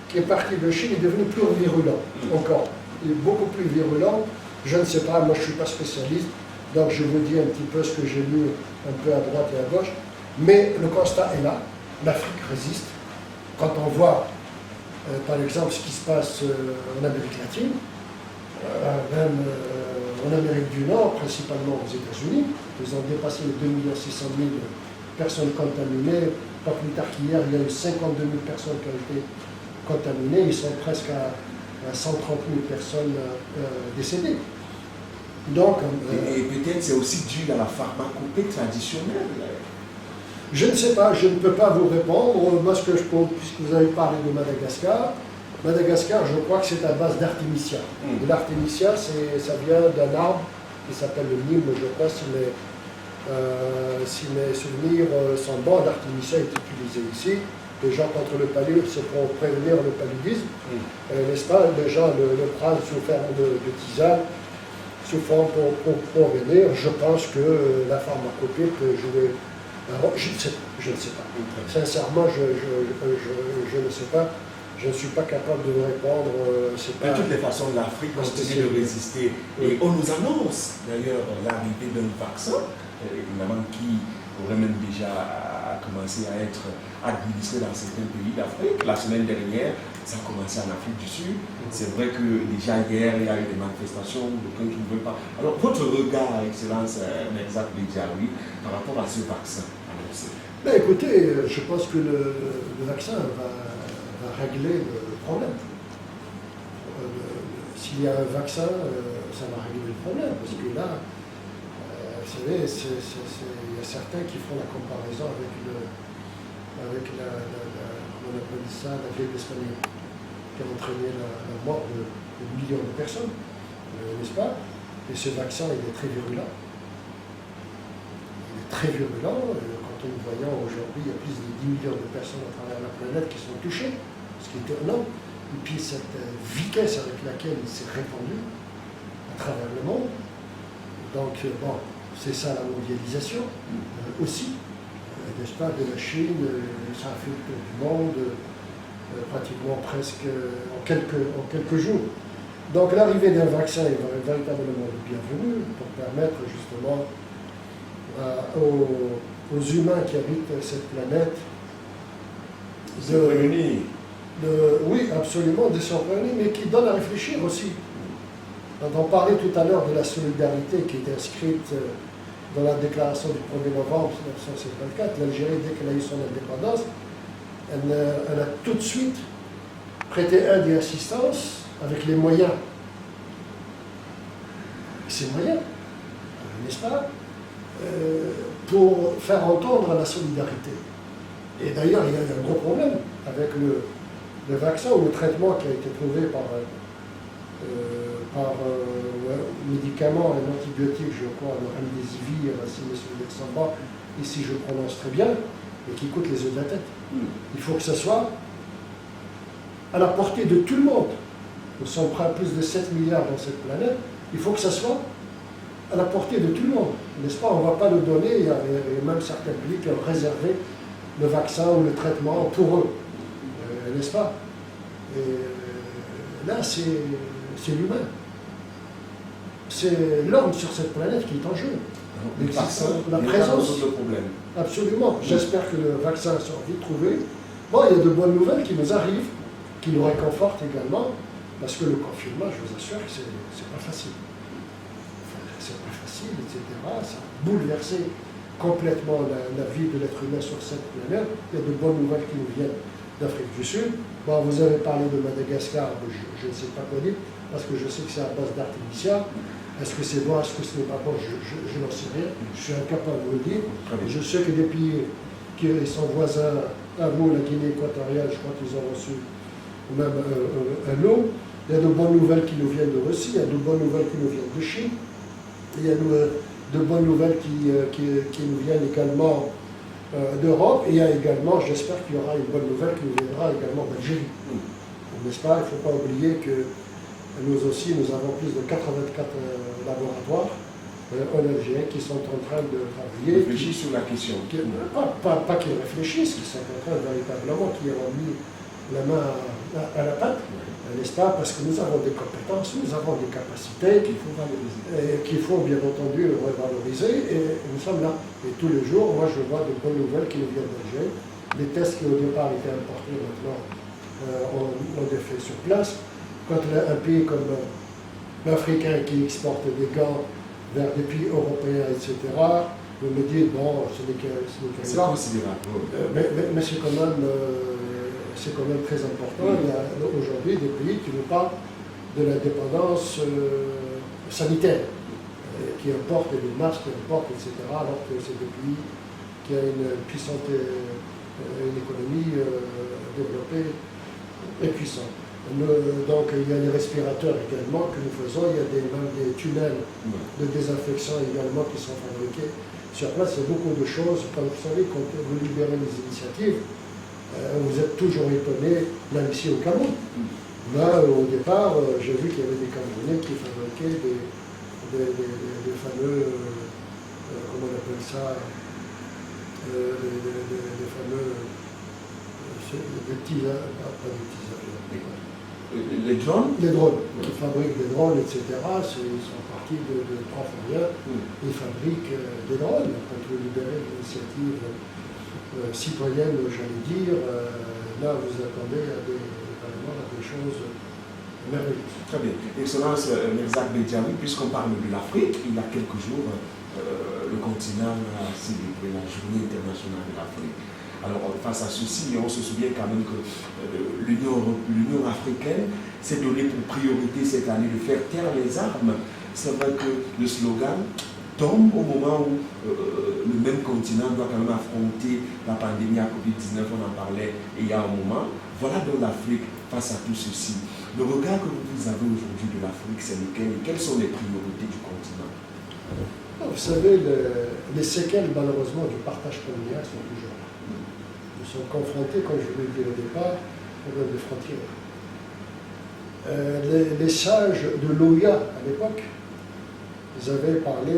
[SPEAKER 9] qui est parti de Chine, est devenu plus virulent encore. Il est beaucoup plus virulent. Je ne sais pas, moi je ne suis pas spécialiste, donc je vous dis un petit peu ce que j'ai lu un peu à droite et à gauche. Mais le constat est là, l'Afrique résiste. Quand on voit, par exemple, ce qui se passe en Amérique latine, même en Amérique du Nord, principalement aux États-Unis, ils ont dépassé les 2 600 000 personnes contaminées. Pas plus tard qu'hier, il y a eu 52 000 personnes qui ont été contaminées. Ils sont presque à 130 000 personnes décédées. Donc,
[SPEAKER 10] et peut-être c'est aussi dû à la pharmacopée traditionnelle.
[SPEAKER 9] Je ne sais pas, je ne peux pas vous répondre. Moi, ce que je peux, puisque vous avez parlé de Madagascar, je crois que c'est à base d'artémisia. Et l'artémisia, ça vient d'un arbre qui s'appelle le nîmes, je crois, si mes souvenirs sont bons. L'artémisia est utilisé ici. Les gens contre le palud, c'est pour prévenir le paludisme, n'est-ce pas? Les gens le prennent sous forme de tisane, sous forme pour venir. Je pense que la pharmacopée peut jouer un rôle. Je ne sais pas. Sincèrement, je ne sais pas. Je ne suis pas capable de vous répondre.
[SPEAKER 10] De toutes les façons, l'Afrique continue de résister. Et on nous annonce d'ailleurs l'arrivée d'un vaccin, évidemment, qui aurait même déjà commencé à être administré dans certains pays d'Afrique. La semaine dernière, ça a commencé en Afrique du Sud. C'est vrai que déjà hier, il y a eu des manifestations, d'aucuns qui ne veulent pas. Alors, votre regard, Excellence Merzak Bediaoui, par rapport à ce vaccin annoncé?
[SPEAKER 9] Ben, écoutez, je pense que le vaccin va régler le problème. S'il y a un vaccin, ça va régler le problème. Parce que là, vous savez, il y a certains qui font la comparaison avec on appelle ça la grippe espagnole, qui a entraîné la mort de millions de personnes, n'est-ce pas? Et ce vaccin, il est très virulent. Il est très virulent. Quand nous voyons aujourd'hui, il y a plus de 10 millions de personnes à travers la planète qui sont touchées, ce qui est étonnant. Et puis cette vitesse avec laquelle il s'est répandu à travers le monde. Donc, bon, c'est ça la mondialisation aussi. N'est-ce pas, de la Chine, ça a fait le tour du monde, pratiquement presque en quelques jours. Donc l'arrivée d'un vaccin est véritablement le bienvenu pour permettre justement aux humains qui habitent cette planète oui, absolument, de se réunir, mais qui donne à réfléchir aussi. Quand on parlait tout à l'heure de la solidarité qui est inscrite dans la déclaration du 1er novembre 1954, l'Algérie, dès qu'elle a eu son indépendance, elle a tout de suite prêté aide et assistance avec les moyens. Ces moyens, n'est-ce pas, pour faire entendre la solidarité. Et d'ailleurs, il y a un gros problème avec le vaccin ou le traitement qui a été trouvé par médicament, un antibiotique, je crois, le remdesivir, si mes souvenirs sont bons, ici je prononce très bien, et qui coûte les œufs de la tête. Il faut que ce soit à la portée de tout le monde. Nous sommes près à plus de 7 milliards dans cette planète. Il faut que ce soit à la portée de tout le monde. N'est-ce pas? On ne va pas le donner. Il y a même certains pays qui ont réservé le vaccin ou le traitement pour eux. N'est-ce pas? Et là, c'est l'humain. C'est l'homme sur cette planète qui est en jeu.
[SPEAKER 3] la présence. Absolument. J'espère que le vaccin sera vite trouvé. Bon, il y a de bonnes nouvelles qui nous arrivent, qui nous réconfortent également, parce que le confinement, je vous assure que c'est pas facile. C'est pas facile, etc. Ça a bouleversé complètement la vie de l'être humain sur cette planète. Il y a de bonnes nouvelles qui nous viennent d'Afrique du Sud. Bon, vous avez parlé de Madagascar, je ne sais pas quoi dire, parce que je sais que c'est à base d'artémisia. Est-ce que c'est bon, est-ce que ce n'est pas bon, je n'en sais rien. Je suis incapable de vous le dire. Je sais que des pays qui sont voisins à vous, la Guinée équatoriale, je crois qu'ils ont reçu même un lot. Il y a de bonnes nouvelles qui nous viennent de Russie, il y a de bonnes nouvelles qui nous viennent de Chine. Il y a de bonnes nouvelles qui nous viennent également d'Europe. Et il y a également, j'espère qu'il y aura une bonne nouvelle qui nous viendra également d'Algérie. N'est-ce pas? Il ne faut pas oublier que nous aussi, nous avons plus de 84 laboratoires en Algérie qui sont en train de travailler.
[SPEAKER 10] Réfléchis sur la question.
[SPEAKER 3] Pas qu'ils réfléchissent, qui sont en train véritablement, qui ont mis la main à la pâte. N'est-ce pas? Parce que nous avons des compétences, nous avons des capacités qu'il faut bien entendu revaloriser, et nous sommes là. Et tous les jours, moi je vois de bonnes nouvelles qui nous viennent d'Alger. Les tests qui au départ étaient importés maintenant ont été faits sur place. Quand un pays comme l'Africain qui exporte des gants vers des pays européens, etc., vous me dites, bon, ce n'est que
[SPEAKER 10] c'est considérable.
[SPEAKER 3] Mais c'est quand même... c'est quand même très important. Il y a aujourd'hui des pays qui nous parlent de la dépendance sanitaire, qui importent des masques, qui importent, etc., alors que c'est des pays qui ont une puissante une économie développée et puissante. Donc il y a les respirateurs également que nous faisons, il y a même des tunnels de désinfection également qui sont fabriqués sur place. Il y a beaucoup de choses. Comme vous savez, quand vous libérez les initiatives, vous êtes toujours étonné, même ici au Cameroun. Là, au départ, j'ai vu qu'il y avait des Camerounais qui fabriquaient des fameux, comment on appelle ça, des fameux, des petits, pas des petits avions.
[SPEAKER 10] Les drones?
[SPEAKER 3] Les drones. Ils fabriquent des drones, etc. Ils sont partis de trois fourrières. Ils fabriquent des drones. Quand vous libérez l'initiative citoyenne, j'allais dire, là vous attendez vraiment à des choses merveilleuses.
[SPEAKER 10] Très bien. Excellence Merzak Bediaoui, puisqu'on parle de l'Afrique, il y a quelques jours, le continent a célébré la journée internationale de l'Afrique. Alors face à ceci, on se souvient quand même que l'Union africaine s'est donné pour priorité cette année de faire taire les armes. C'est vrai que le slogan tombe au moment où le même continent doit quand même affronter la pandémie à Covid-19, on en parlait il y a un moment. Voilà donc l'Afrique face à tout ceci. Le regard que vous avez aujourd'hui de l'Afrique, c'est lequel et quelles sont les priorités du continent?
[SPEAKER 3] Vous savez, les séquelles malheureusement du partage colonial sont toujours là. Nous sommes confrontés, comme je l'ai dit au départ, au problème des frontières. Les sages de l'OIA à l'époque, ils avaient parlé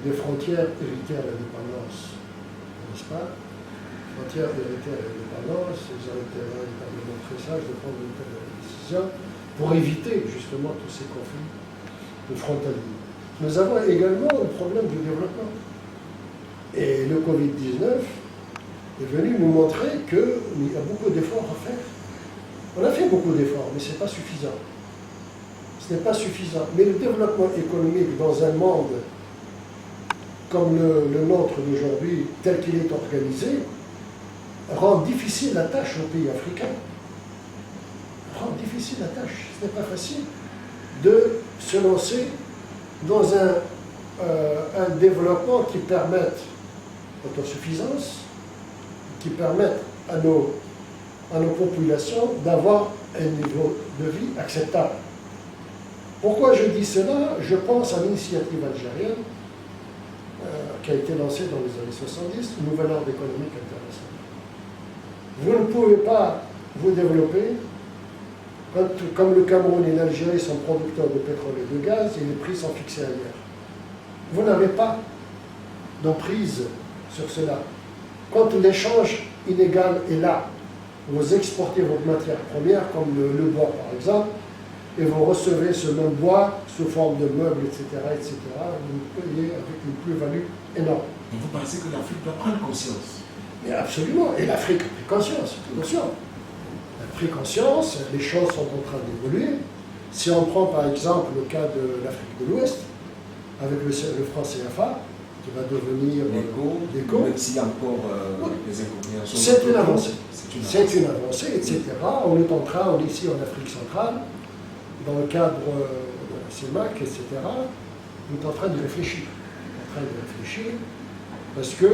[SPEAKER 3] des frontières héritées à l'indépendance, n'est-ce pas? Frontières héritées à l'indépendance, ils ont été véritablement très sages de prendre une telle décision pour éviter justement tous ces conflits frontaliers. Nous avons également le problème du développement. Et le Covid-19 est venu nous montrer qu'il y a beaucoup d'efforts à faire. On a fait beaucoup d'efforts, mais ce n'est pas suffisant. Ce n'est pas suffisant. Mais le développement économique dans un monde comme le nôtre d'aujourd'hui, tel qu'il est organisé, rend difficile la tâche aux pays africains. Rend difficile la tâche. Ce n'est pas facile de se lancer dans un développement qui permette l'autosuffisance, qui permette à nos populations d'avoir un niveau de vie acceptable. Pourquoi je dis cela? Je pense à l'initiative algérienne qui a été lancée dans les années 70, Nouvel ordre économique international. Vous ne pouvez pas vous développer quand, comme le Cameroun et l'Algérie sont producteurs de pétrole et de gaz et les prix sont fixés ailleurs. Vous n'avez pas d'emprise sur cela. Quand l'échange inégal est là, vous exportez votre matière première, comme le bois par exemple,
[SPEAKER 9] et vous recevez ce même bois sous forme de meubles, etc., vous payez avec une plus-value énorme.
[SPEAKER 10] Et vous pensez que l'Afrique doit prendre conscience?
[SPEAKER 9] Mais absolument, et l'Afrique a pris conscience, attention. Elle a pris conscience, les choses sont en train d'évoluer. Si on prend par exemple le cas de l'Afrique de l'Ouest, avec le franc CFA, qui va devenir
[SPEAKER 10] l'éco, même s'il y a encore des incompréhensions.
[SPEAKER 9] C'est une avancée. C'est une avancée, etc. On est ici en Afrique centrale, dans le cadre de la CEMAC, etc., on est en train de réfléchir. Parce que,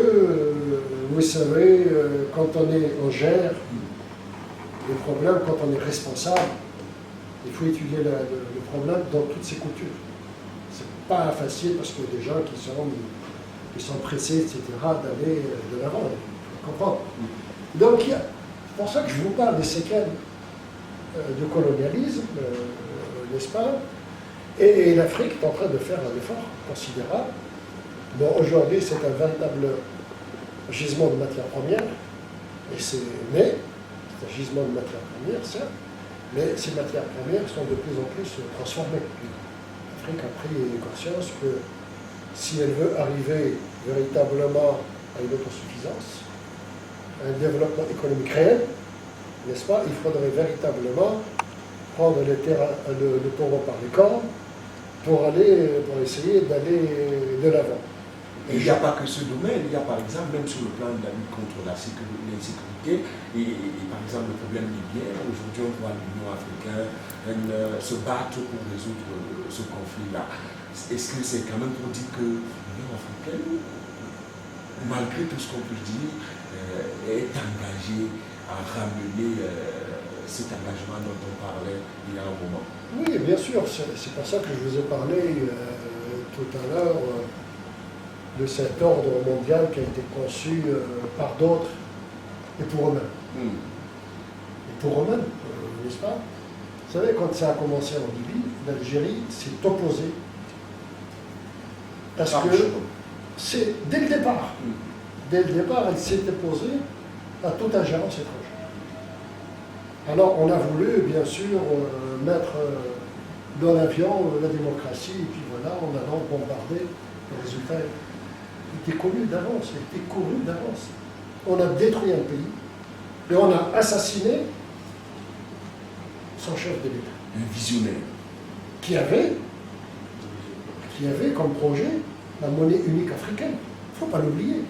[SPEAKER 9] vous savez, quand on gère les problèmes, quand on est responsable, il faut étudier le problème dans toutes ses coutures. C'est pas facile parce que des gens qui sont pressés, etc., d'aller de l'avant, il faut comprendre. Donc, c'est pour ça que je vous parle des séquelles de colonialisme, n'est-ce pas? Et l'Afrique est en train de faire un effort considérable. Bon, aujourd'hui, c'est un véritable gisement de matières premières, c'est un gisement de matières premières, certes, mais ces matières premières sont de plus en plus transformées. L'Afrique a pris conscience que si elle veut arriver véritablement à une autosuffisance, à un développement économique réel, n'est-ce pas, il faudrait véritablement prendre le taureau par les cornes pour essayer d'aller de l'avant.
[SPEAKER 10] Et il n'y a pas que ce domaine, il y a par exemple, même sur le plan de la lutte contre l'insécurité, et par exemple le problème libyen, aujourd'hui on voit l'Union africaine se battre pour résoudre ce conflit-là. Est-ce que c'est quand même pour dire que l'Union africaine, malgré tout ce qu'on peut dire, est engagée à ramener cet engagement dont on parlait il y a un moment?
[SPEAKER 9] Oui, bien sûr, c'est pour ça que je vous ai parlé tout à l'heure de cet ordre mondial qui a été conçu par d'autres et pour eux-mêmes. Et pour eux-mêmes, n'est-ce pas? Vous savez, quand ça a commencé en Libye, l'Algérie s'est opposée. Parce que c'est dès le départ. Dès le départ, elle s'est opposée à toute ingérence étrangère. Alors on a voulu, bien sûr, mettre dans l'avion la démocratie, et puis voilà, en allant bombarder. Le résultat était connu d'avance, On a détruit un pays et on a assassiné son chef de l'État.
[SPEAKER 10] Un visionnaire.
[SPEAKER 9] Qui avait comme projet la monnaie unique africaine. Il ne faut pas l'oublier.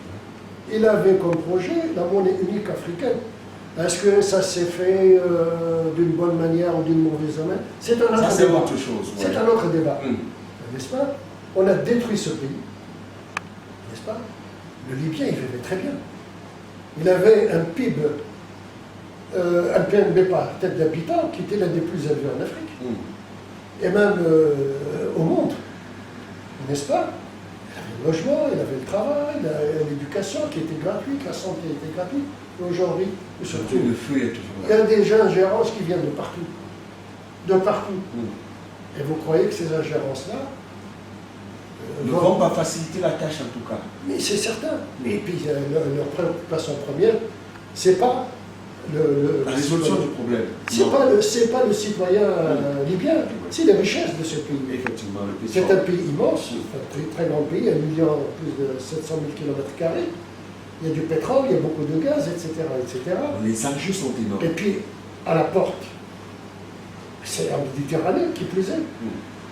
[SPEAKER 9] Il avait comme projet la monnaie unique africaine. Est-ce que ça s'est fait d'une bonne manière ou d'une mauvaise manière? C'est un autre débat.
[SPEAKER 10] Autre chose.
[SPEAKER 9] C'est un autre débat. N'est-ce pas? On a détruit ce pays. N'est-ce pas? Le Libyen, il vivait très bien. Il avait un PIB, un PNB par tête d'habitant qui était l'un des plus élevés en Afrique. Et même au monde. N'est-ce pas? Il avait le logement, il avait le travail, il avait l'éducation qui était gratuite, la santé était gratuite. Aujourd'hui, il y a des ingérences qui viennent de partout. De partout. Et vous croyez que ces ingérences-là
[SPEAKER 10] ne vont pas faciliter la tâche en tout cas.
[SPEAKER 9] Mais c'est certain. Et puis leur préoccupation première, c'est pas
[SPEAKER 10] la résolution du problème.
[SPEAKER 9] C'est pas le citoyen libyen, c'est les richesses de ce pays.
[SPEAKER 10] Effectivement, le pays.
[SPEAKER 9] C'est un pays immense, un très grand pays, 1 million, plus de 700 000 km². Il y a du pétrole, il y a beaucoup de gaz, etc. etc.
[SPEAKER 10] Les enjeux sont énormes.
[SPEAKER 9] Et puis, à la porte, c'est en Méditerranée qui plus est.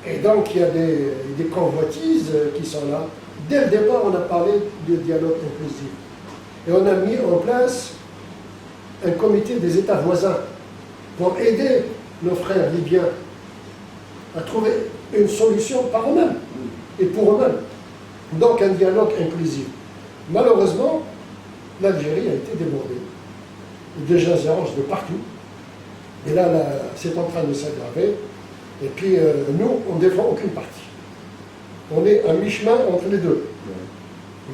[SPEAKER 9] Et donc, il y a des convoitises qui sont là. Dès le départ, on a parlé de dialogue inclusif. Et on a mis en place un comité des États voisins pour aider nos frères libyens à trouver une solution par eux-mêmes et pour eux-mêmes. Donc, un dialogue inclusif. Malheureusement, l'Algérie a été débordée. Des ingérences de partout. Et là, c'est en train de s'aggraver. Et puis, nous, on ne défend aucune partie. On est à mi-chemin entre les deux.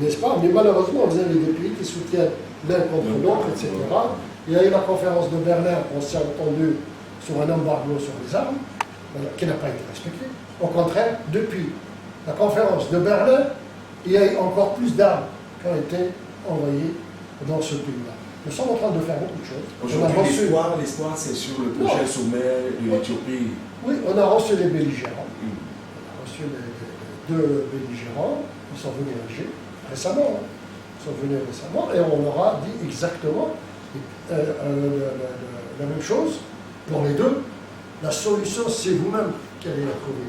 [SPEAKER 9] N'est-ce pas? Mais malheureusement, vous avez des pays qui soutiennent l'un contre l'autre, etc. Il y a eu la conférence de Berlin, on s'est entendu sur un embargo sur les armes, qui n'a pas été respecté. Au contraire, depuis la conférence de Berlin, il y a eu encore plus d'armes qui ont été envoyées dans ce pays-là. Nous sommes en train de faire beaucoup de choses.
[SPEAKER 10] Aujourd'hui, l'espoir, c'est sur le prochain sommet de l'Éthiopie.
[SPEAKER 9] Oui, on a reçu les belligérants. On a reçu les 2 belligérants qui sont venus à Alger récemment. Ils sont venus récemment et on leur a dit exactement la même chose pour les 2. La solution, c'est vous-même qui allez la trouver.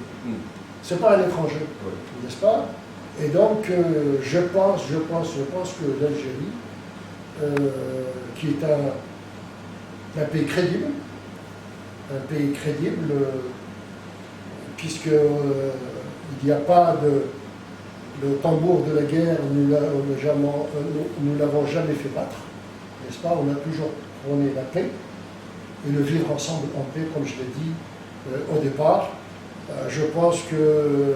[SPEAKER 9] Ce n'est pas un étranger, n'est-ce pas? Et donc, je pense que l'Algérie, qui est un pays crédible, puisqu'il n'y a pas le tambour de la guerre, nous ne l'avons jamais fait battre, n'est-ce pas? On a toujours prôné la paix et le vivre ensemble en paix, comme je l'ai dit au départ. Je pense que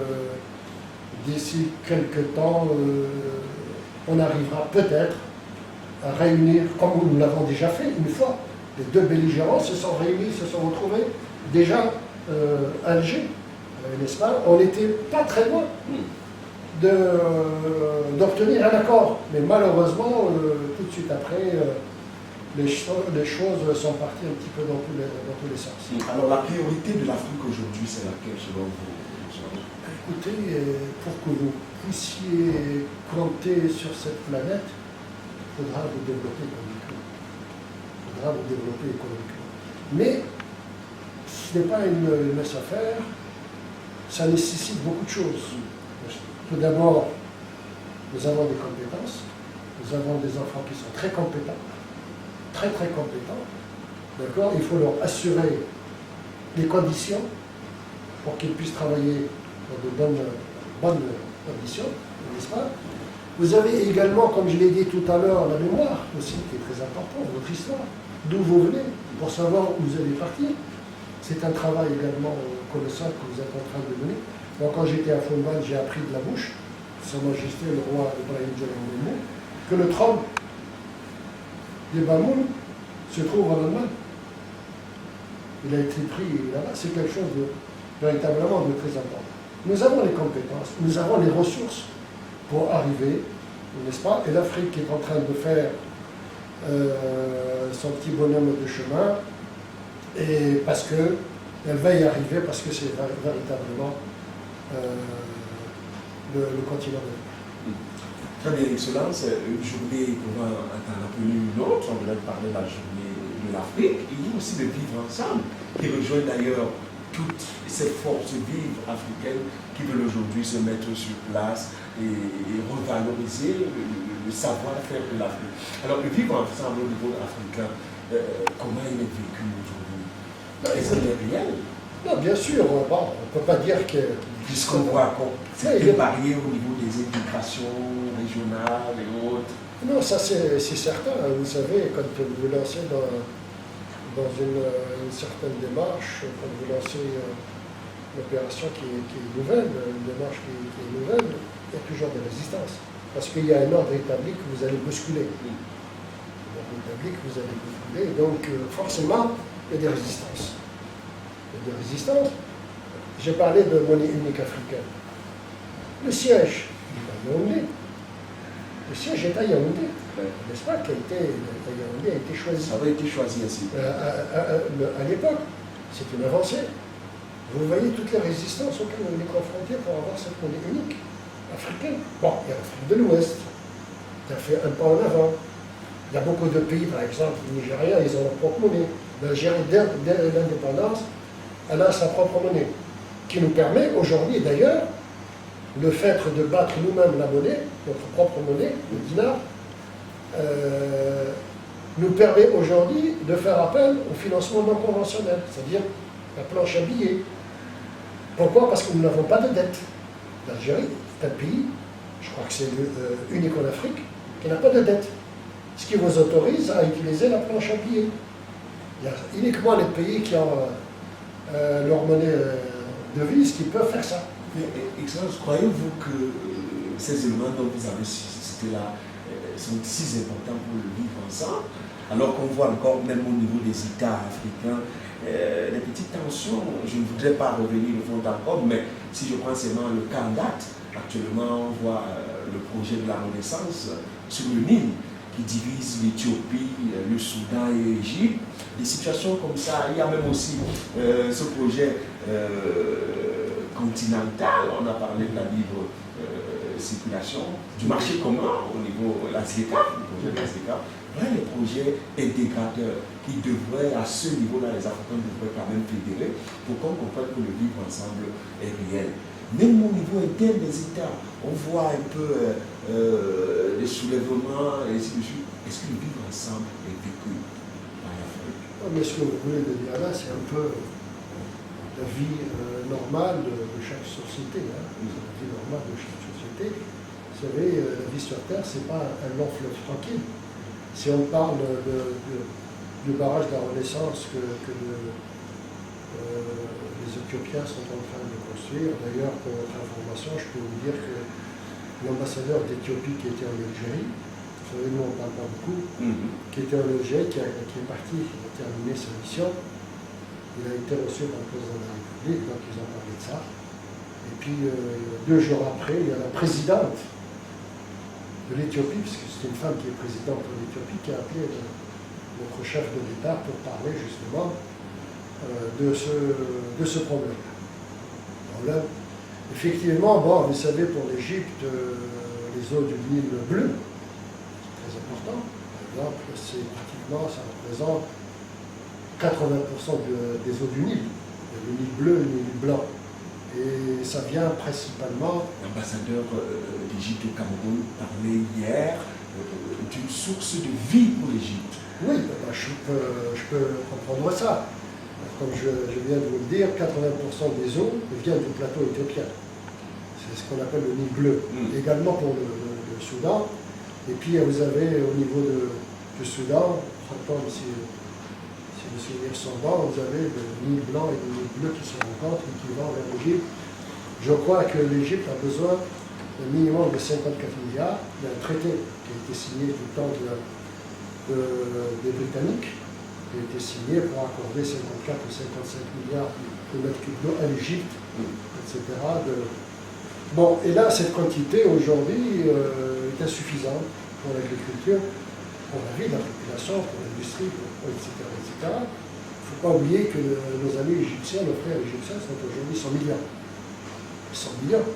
[SPEAKER 9] d'ici quelques temps, on arrivera peut-être à réunir, comme nous l'avons déjà fait une fois. Les 2 belligérants se sont réunis, se sont retrouvés déjà à Alger, n'est-ce pas? On n'était pas très loin d'obtenir un accord. Mais malheureusement, tout de suite après, les choses sont parties un petit peu dans tous les sens.
[SPEAKER 10] Alors la priorité de l'Afrique aujourd'hui, c'est laquelle selon vous?
[SPEAKER 9] Écoutez, pour que vous puissiez compter sur cette planète, il faudra vous développer économiquement. Mais ce n'est pas une mince affaire, ça nécessite beaucoup de choses. Tout d'abord, nous avons des compétences, nous avons des enfants qui sont très compétents, très compétents, d'accord? Il faut leur assurer les conditions pour qu'ils puissent travailler dans de bonnes conditions, n'est-ce pas? Vous avez également, comme je l'ai dit tout à l'heure, la mémoire aussi, qui est très importante, votre histoire, d'où vous venez, pour savoir où vous allez partir. C'est un travail également colossal que vous êtes en train de mener. Moi, quand j'étais à Fonban, j'ai appris de la bouche, Sa Majesté le roi Ibrahim Djalal, que le trône des Bamoun se trouve en Allemagne. Il a été pris là-bas, c'est quelque chose de véritablement de très important. Nous avons les compétences, nous avons les ressources pour arriver, n'est-ce pas? Et l'Afrique est en train de faire son petit bonhomme de chemin, et parce qu'elle va y arriver, parce que c'est véritablement le continent de l'Afrique.
[SPEAKER 10] Très bien, Excellence. Une journée pourra en appeler une autre. On vient de parler de la journée de l'Afrique. Il y a aussi le vivre ensemble, qui rejoint d'ailleurs toutes ces forces vives africaines qui veulent aujourd'hui se mettre sur place et revaloriser le savoir-faire de l'Afrique. Alors, le vivre ensemble au niveau africain, comment il est vécu aujourd'hui? Est-ce qu'il est réel?
[SPEAKER 9] Non, bien sûr, on ne peut pas dire que...
[SPEAKER 10] Puisqu'on voit des barrières au niveau des immigrations régionales et autres.
[SPEAKER 9] Non, ça c'est certain. Vous savez, quand vous lancez dans une certaine démarche, quand vous lancez une opération qui est nouvelle, une démarche qui est nouvelle, il y a toujours des résistances. Parce qu'il y a un ordre établi que vous allez bousculer. Donc forcément, il y a des résistances. J'ai parlé de monnaie unique africaine. Le siège est à Yaoundé. Le siège est à Yaoundé, n'est-ce pas, Yaoundé a été choisi.
[SPEAKER 10] Ça avait été choisi ainsi.
[SPEAKER 9] À l'époque, c'est une avancée. Vous voyez toutes les résistances auxquelles on est confronté pour avoir cette monnaie unique africaine. Bon, il y a l'Afrique de l'Ouest, qui a fait un pas en avant. Il y a beaucoup de pays, par exemple, le Nigeria, ils ont leur propre monnaie. L'Algérie, dès l'indépendance, elle a sa propre monnaie, qui nous permet aujourd'hui, d'ailleurs, le fait de battre nous-mêmes la monnaie, notre propre monnaie, le dinar, nous permet aujourd'hui de faire appel au financement non conventionnel, c'est-à-dire la planche à billets. Pourquoi? Parce que nous n'avons pas de dette. L'Algérie est un pays, je crois que c'est unique en Afrique, qui n'a pas de dette. Ce qui vous autorise à utiliser la planche à billets. Il y a uniquement les pays qui ont leur monnaie devise qui peuvent faire ça.
[SPEAKER 10] Excellence, croyez-vous que ces éléments dont vous avez cité là sont si importants pour le vivre ensemble, alors qu'on voit encore, même au niveau des États africains, des petites tensions? Je ne voudrais pas revenir au fond encore, mais si je prends seulement le cas en date, actuellement on voit le projet de la Renaissance sur le Nil, qui divise l'Éthiopie, le Soudan et l'Égypte. Des situations comme ça, il y a même aussi ce projet continental, on a parlé de la libre circulation, du marché commun au niveau de la ZLECAf, le projet de la ZLECAf. Voilà les projets intégrateurs qui devraient, à ce niveau-là, les Africains devraient quand même fédérer pour qu'on comprenne que le vivre ensemble est réel. Même au niveau interne des États, on voit un peu les soulèvements et ainsi de suite. Est-ce que le vivre ensemble est vécu par l'Afrique?
[SPEAKER 9] Mais ce que vous voulez de dire là, c'est un peu la vie normale de chaque société. Hein. La vie normale de chaque société. Vous savez, la vie sur Terre, ce n'est pas un long fleuve tranquille. Si on parle du barrage de la Renaissance que les Éthiopiens sont en train de construire, d'ailleurs, pour votre information, je peux vous dire que l'ambassadeur d'Éthiopie qui était en Algérie, vous savez, nous on ne parle pas beaucoup, qui était en Algérie, qui est parti, qui a terminé sa mission, il a été reçu par le président de la République, donc ils ont parlé de ça. Et puis, 2 jours après, il y a la présidente de l'Éthiopie, puisque c'est une femme qui est présidente de l'Éthiopie, qui a appelé notre chef de l'État pour parler justement de ce problème. Effectivement, bon, vous savez, pour l'Égypte, les eaux du Nil bleu, c'est très important. Par exemple, ça représente 80% des eaux du Nil. Le Nil bleu et le Nil blanc. Et ça vient principalement...
[SPEAKER 10] L'ambassadeur d'Égypte au Cameroun parlait hier d'une source de vie pour l'Égypte.
[SPEAKER 9] Oui, je peux comprendre ça. Comme je viens de vous le dire, 80% des eaux viennent du plateau éthiopien. C'est ce qu'on appelle le Nil bleu. Également pour le Soudan. Et puis vous avez au niveau du Soudan, si les souvenirs sont bons, vous avez le Nil blanc et le Nil bleu qui se rencontrent et qui vont vers l'Égypte. Je crois que l'Égypte a besoin d'un minimum de 54 milliards. Il y a un traité qui a été signé du temps des Britanniques, qui a été signé pour accorder 54 ou 55 milliards de mètres cubes d'eau à l'Égypte, etc. Bon, et là, cette quantité aujourd'hui est insuffisante pour l'agriculture, pour la vie de la population, pour l'industrie, etc. Il ne faut pas oublier que nos amis égyptiens, nos frères égyptiens sont aujourd'hui 100 millions. 100 millions.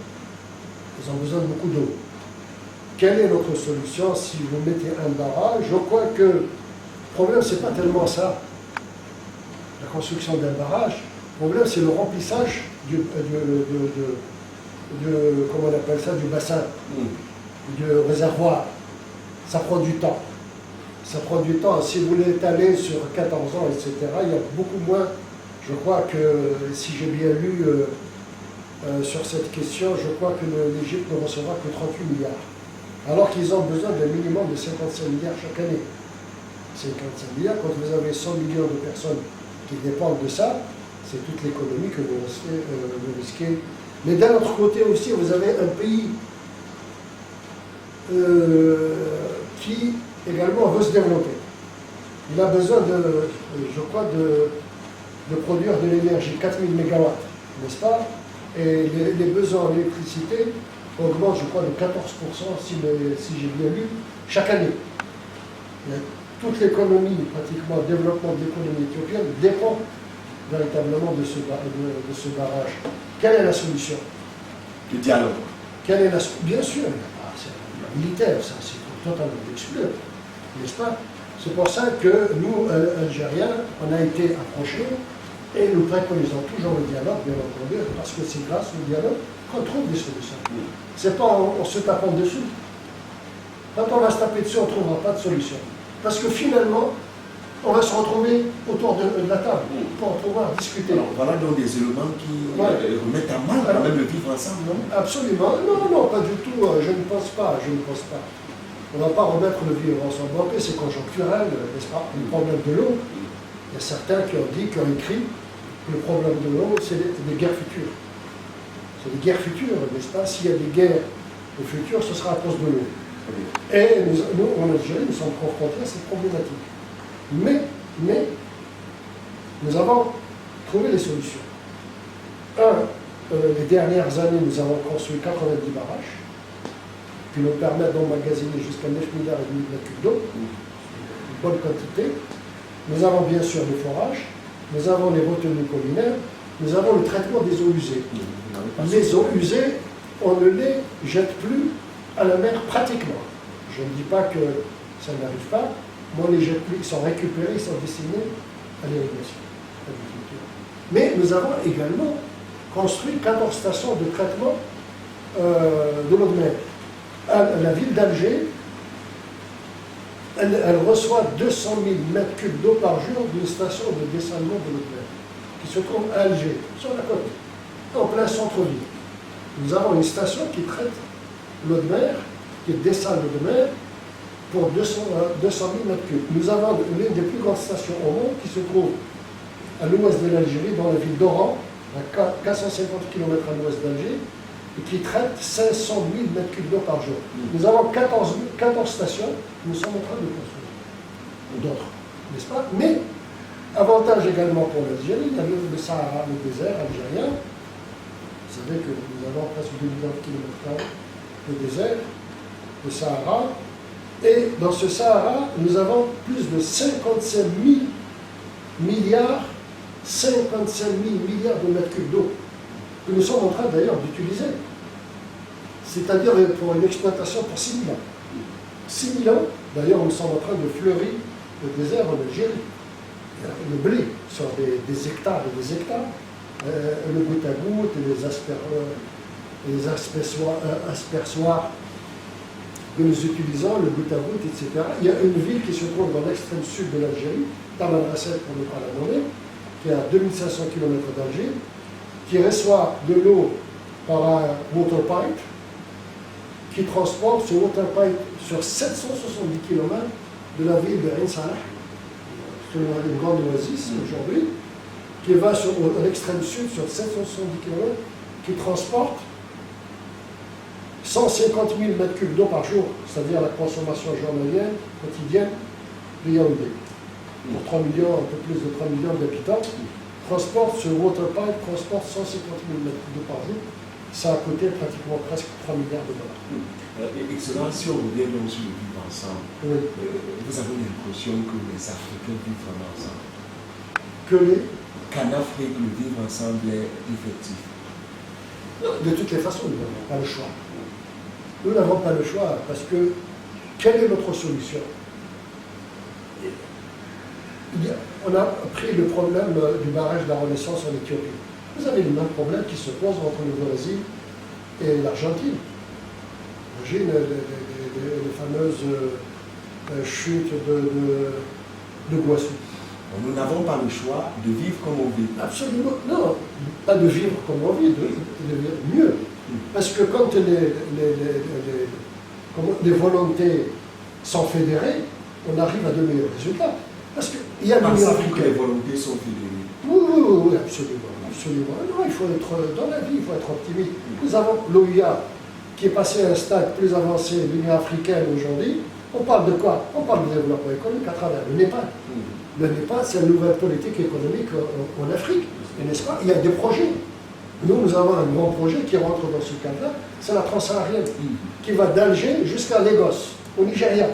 [SPEAKER 9] Ils ont besoin de beaucoup d'eau. Quelle est notre solution si vous mettez un barrage? Je crois que le problème, ce n'est pas tellement ça, la construction d'un barrage. Le problème, c'est le remplissage comment on appelle ça, du bassin, du réservoir. Ça prend du temps. Ça prend du temps. Si vous l'étalez sur 14 ans, etc., il y a beaucoup moins. Je crois que, si j'ai bien lu sur cette question, je crois que l'Égypte ne recevra que 38 milliards. Alors qu'ils ont besoin d'un minimum de 55 milliards chaque année. 55 milliards, quand vous avez 100 millions de personnes qui dépendent de ça, c'est toute l'économie que vous risquez. Mais d'un autre côté aussi, vous avez un pays qui également veut se développer. Il a besoin je crois, de produire de l'énergie, 4000 MW, n'est-ce pas? Et les besoins en électricité augmentent, je crois, de 14%, si j'ai bien lu, chaque année. Toute l'économie, pratiquement, le développement de l'économie éthiopienne dépend véritablement de ce barrage. Quelle est la solution?
[SPEAKER 10] Le dialogue.
[SPEAKER 9] Bien sûr, c'est militaire, ça, c'est totalement exclu, n'est-ce pas? C'est pour ça que nous, Algériens, on a été approchés et nous préconisons toujours le dialogue, bien entendu, parce que c'est grâce au dialogue qu'on trouve des solutions. C'est pas en se tapant dessus. Quand on va se taper dessus, on ne trouvera pas de solution. Parce que finalement, on va se retrouver autour de la table pour pouvoir discuter.
[SPEAKER 10] Alors, voilà donc des éléments qui remettent à mal quand même le vivre ensemble, non?
[SPEAKER 9] Absolument. Non, pas du tout. Je ne pense pas. On ne va pas remettre le vivre ensemble. En plus, c'est conjoncturel, n'est-ce pas? Le problème de l'eau. Il y a certains qui ont écrit que le problème de l'eau, c'est des guerres futures. C'est des guerres futures, n'est-ce pas? S'il y a des guerres au futur, ce sera à cause de l'eau. Et nous, en Algérie, nous sommes confrontés à cette problématique. Mais nous avons trouvé des solutions. Les dernières années, nous avons construit 90 barrages. qui nous permettent d'emmagasiner jusqu'à 9 milliards et demi de mètres cubes d'eau, une bonne quantité. Nous avons bien sûr les forages, nous avons les retenues collinaires, nous avons le traitement des eaux usées. Les eaux usées, on ne les jette plus à la mer pratiquement. Je ne dis pas que ça n'arrive pas, mais on ne les jette plus, ils sont récupérés, ils sont destinés à l'irrigation, à l'agriculture. Mais nous avons également construit 14 stations de traitement de l'eau de mer. La ville d'Alger, elle reçoit 200 000 mètres cubes d'eau par jour d'une station de dessalement de l'eau de mer, qui se trouve à Alger, sur la côte, en plein centre-ville. Nous avons une station qui traite l'eau de mer, qui dessale l'eau de mer, pour 200 000 mètres cubes. Nous avons l'une des plus grandes stations au monde qui se trouve à l'ouest de l'Algérie, dans la ville d'Oran, à 450 km à l'ouest d'Alger, et qui traite 500 000 mètres cubes d'eau par jour. Nous avons 14 stations que nous sommes en train de construire. Ou d'autres, n'est-ce pas? Mais, avantage également pour l'Algérie, il y a le Sahara, le désert algérien. Vous savez que nous avons presque 2 millions de kilomètres de désert, le Sahara. Et dans ce Sahara, nous avons plus de 55 000 milliards de mètres cubes d'eau que nous sommes en train d'ailleurs d'utiliser. C'est-à-dire pour une exploitation pour 6 000 ans. 6 000 ans, d'ailleurs nous sommes en train de fleurir le désert en Algérie. Le blé sur des hectares et des hectares, le goutte à goutte, les aspersoirs que nous utilisons, le goutte à goutte, etc. Il y a une ville qui se trouve dans l'extrême sud de l'Algérie, Tamanrasset pour ne pas la nommer, qui est à 2500 km d'Alger, qui reçoit de l'eau par un water pipe, qui transporte ce water pipe sur 770 km de la ville de Ain Salah, c'est une grande oasis aujourd'hui, qui va à l'extrême sud sur 770 km, qui transporte 150 000 mètres cubes d'eau par jour, c'est-à-dire la consommation journalière, quotidienne de Yaoundé. Pour 3 millions, un peu plus de 3 millions d'habitants, transporte, ce water pipe transporte 150 000 mètres cubes d'eau par jour. Ça a coûté pratiquement presque 3 milliards de dollars.
[SPEAKER 10] Excellent, si on revient même sur le vivre ensemble,
[SPEAKER 9] oui.
[SPEAKER 10] Vous avez l'impression que les Africains vivent vraiment ensemble? Qu'en Afrique, le vivre ensemble est effectif?
[SPEAKER 9] De toutes les façons, nous n'avons pas le choix. Nous n'avons pas le choix parce que quelle est notre solution? On a pris le problème du barrage de la Renaissance en Éthiopie. Vous avez le même problème qui se pose entre le Brésil et l'Argentine. Imagine les fameuses chutes de Guassou.
[SPEAKER 10] Nous n'avons pas le choix de vivre comme on vit.
[SPEAKER 9] Absolument. Non, pas de vivre comme on vit, de vivre mieux. Parce que quand les volontés sont fédérées, on arrive à de meilleurs résultats. Parce qu'il y a
[SPEAKER 10] l'Union africaine. Que les volontés sont fédérées.
[SPEAKER 9] Oui, absolument. Non, il faut être dans la vie, il faut être optimiste. Nous avons l'OUA qui est passé à un stade plus avancé, l'Union africaine aujourd'hui. On parle de quoi? On parle de développement économique à travers le Népal. Le Népal, c'est une nouvelle politique économique en Afrique, n'est-ce pas? Il y a des projets. Nous avons un grand projet qui rentre dans ce cadre-là, c'est la transsaharienne, qui va d'Alger jusqu'à Lagos, au Nigeria,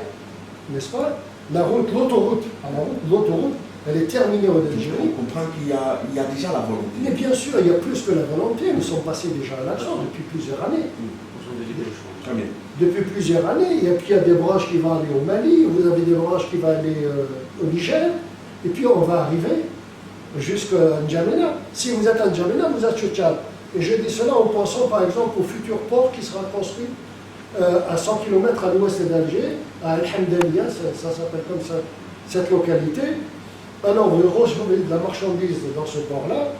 [SPEAKER 9] n'est-ce pas? L'autoroute, elle est terminée en Algérie.
[SPEAKER 10] On comprend qu'il y a déjà la volonté.
[SPEAKER 9] Mais bien sûr, il y a plus que la volonté. Nous sommes passés déjà à l'action depuis plusieurs années. Depuis plusieurs années. Et puis il y a des branches qui vont aller au Mali, vous avez des branches qui vont aller au Niger, et puis on va arriver jusqu'à N'Djamena. Si vous êtes à N'Djamena, vous êtes au Tchad. Et je dis cela en pensant par exemple au futur port qui sera construit à 100 km à l'ouest d'Alger, à Al-Hamdaniya, ça s'appelle comme ça, cette localité. Alors vous recevez de la marchandise dans ce port-là,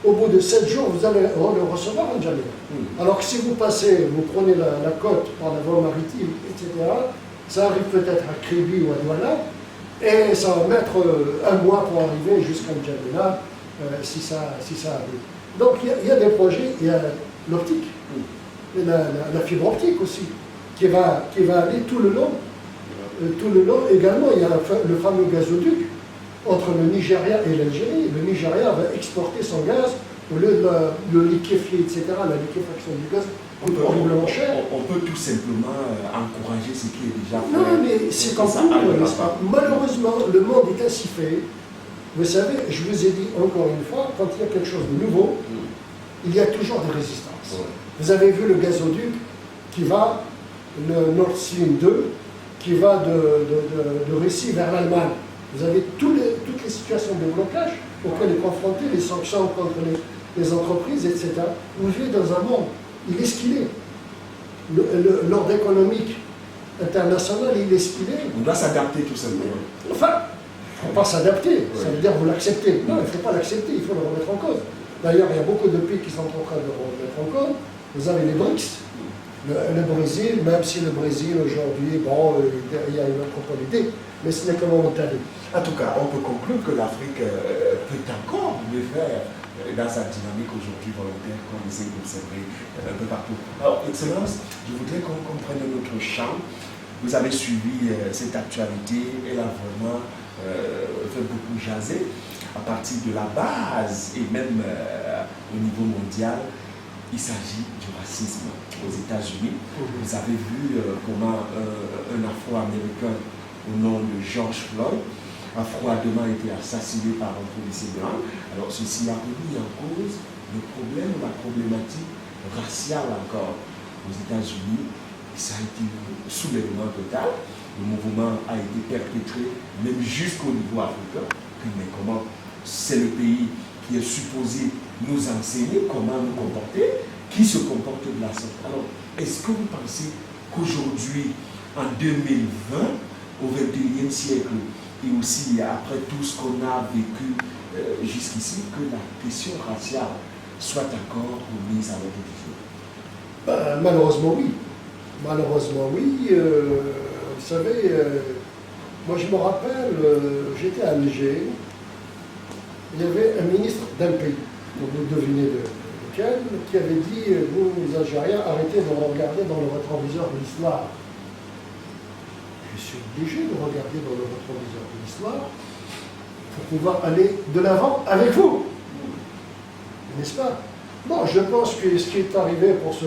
[SPEAKER 9] au bout de 7 jours, vous allez le recevoir en N'Djamena. Alors que si vous passez, vous prenez la côte par la voie maritime, etc., ça arrive peut-être à Kribi ou à Douala, et ça va mettre un mois pour arriver jusqu'à N'Djamena, si ça arrive. Donc il y a des projets, il y a l'optique, et la fibre optique aussi, qui va aller tout le long. Également, il y a le fameux gazoduc entre le Nigeria et l'Algérie. Le Nigeria va exporter son gaz, au lieu de le liquéfier, etc., la liquéfaction du gaz, coûte horriblement cher.
[SPEAKER 10] On peut tout simplement encourager ce qui est déjà fait.
[SPEAKER 9] Non, mais c'est comme ça. Malheureusement, le monde est ainsi fait. Vous savez, je vous ai dit encore une fois, quand il y a quelque chose de nouveau, il y a toujours des résistances. Vous avez vu le gazoduc qui va, le Nord Stream 2, qui va de Russie vers l'Allemagne. Vous avez toutes les situations de blocage auxquelles est confronté, les sanctions contre les entreprises, etc. Vous vivez dans un monde, il est ce qu'il est. L'ordre économique international, il est ce qu'il est.
[SPEAKER 10] On doit s'adapter tout simplement.
[SPEAKER 9] Enfin, il ne faut pas s'adapter, ça veut dire vous l'acceptez. Non, il ne faut pas l'accepter, il faut le remettre en cause. D'ailleurs, il y a beaucoup de pays qui sont en train de le remettre en cause. Vous avez les BRICS, le Brésil, même si le Brésil aujourd'hui, bon, il y a une autre politique, mais ce n'est que momentané.
[SPEAKER 10] En tout cas, on peut conclure que l'Afrique peut encore le faire dans sa dynamique aujourd'hui volontaire qu'on essaie d'observer un peu partout. Alors, Excellence, je voudrais qu'on comprenne notre champ. Vous avez suivi cette actualité, elle a vraiment fait beaucoup jaser à partir de la base et même au niveau mondial. Il s'agit du racisme aux États-Unis. Vous avez vu comment un Afro-Américain au nom de George Floyd a froidement été assassiné par un policier blanc. Alors ceci a remis en cause le problème, la problématique raciale encore aux États-Unis. Ça a été un soulèvement total. Le mouvement a été perpétré même jusqu'au niveau africain. Mais comment c'est le pays qui est supposé nous enseigner comment nous comporter, qui se comporte de la sorte. Alors, est-ce que vous pensez qu'aujourd'hui, en 2020, au XXIe siècle, et aussi après tout ce qu'on a vécu jusqu'ici, que la question raciale soit encore remise à l'ordre du jour?
[SPEAKER 9] Malheureusement, oui. Malheureusement, oui. Vous savez, moi je me rappelle, j'étais à Alger, il y avait un ministre d'un pays, donc vous devinez lequel, qui avait dit, vous les Algériens, arrêtez de regarder dans le rétroviseur de l'histoire. Je suis obligé de regarder dans le rétroviseur de l'histoire pour pouvoir aller de l'avant avec vous. N'est-ce pas? Bon, je pense que ce qui est arrivé pour ce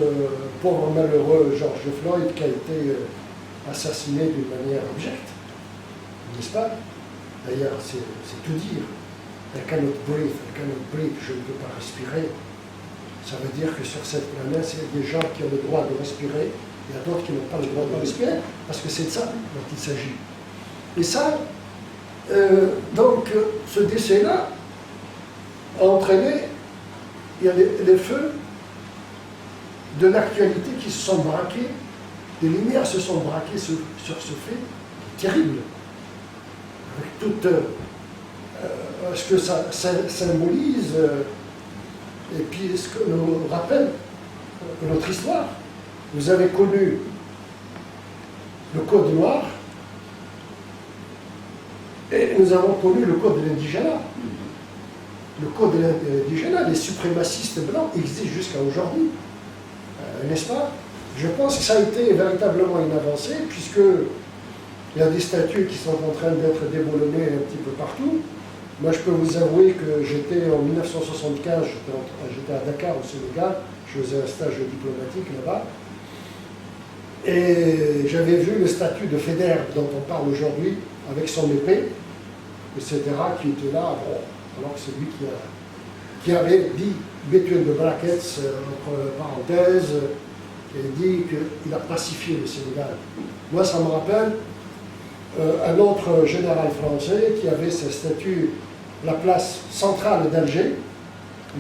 [SPEAKER 9] pauvre malheureux George Floyd qui a été assassiné d'une manière abjecte, n'est-ce pas? D'ailleurs, c'est tout dire. I cannot breathe, je ne peux pas respirer. Ça veut dire que sur cette planète, il y a des gens qui ont le droit de respirer, il y a d'autres qui n'ont pas le droit de respirer, parce que c'est de ça dont il s'agit. Et ça, donc, ce décès-là a entraîné, il y a les feux de l'actualité qui se sont braqués, les lumières se sont braquées sur ce fait terrible, avec toute ce que ça symbolise, et puis ce que nous rappelle notre histoire. Vous avez connu le Code noir, et nous avons connu le Code de l'indigénat. Le Code de l'indigénat, les suprémacistes blancs existent jusqu'à aujourd'hui, n'est-ce pas? Je pense que ça a été véritablement une avancée, puisqu'il y a des statues qui sont en train d'être déboulonnées un petit peu partout. Moi, je peux vous avouer que j'étais en 1975, j'étais à Dakar, au Sénégal, je faisais un stage diplomatique là-bas, et j'avais vu le statut de Faidherbe dont on parle aujourd'hui, avec son épée, etc., qui était là, bon, alors que c'est lui qui avait dit, between the brackets, entre parenthèses, et dit qu'il a pacifié le Sénégal. Moi, ça me rappelle un autre général français qui avait sa statue, la place centrale d'Alger,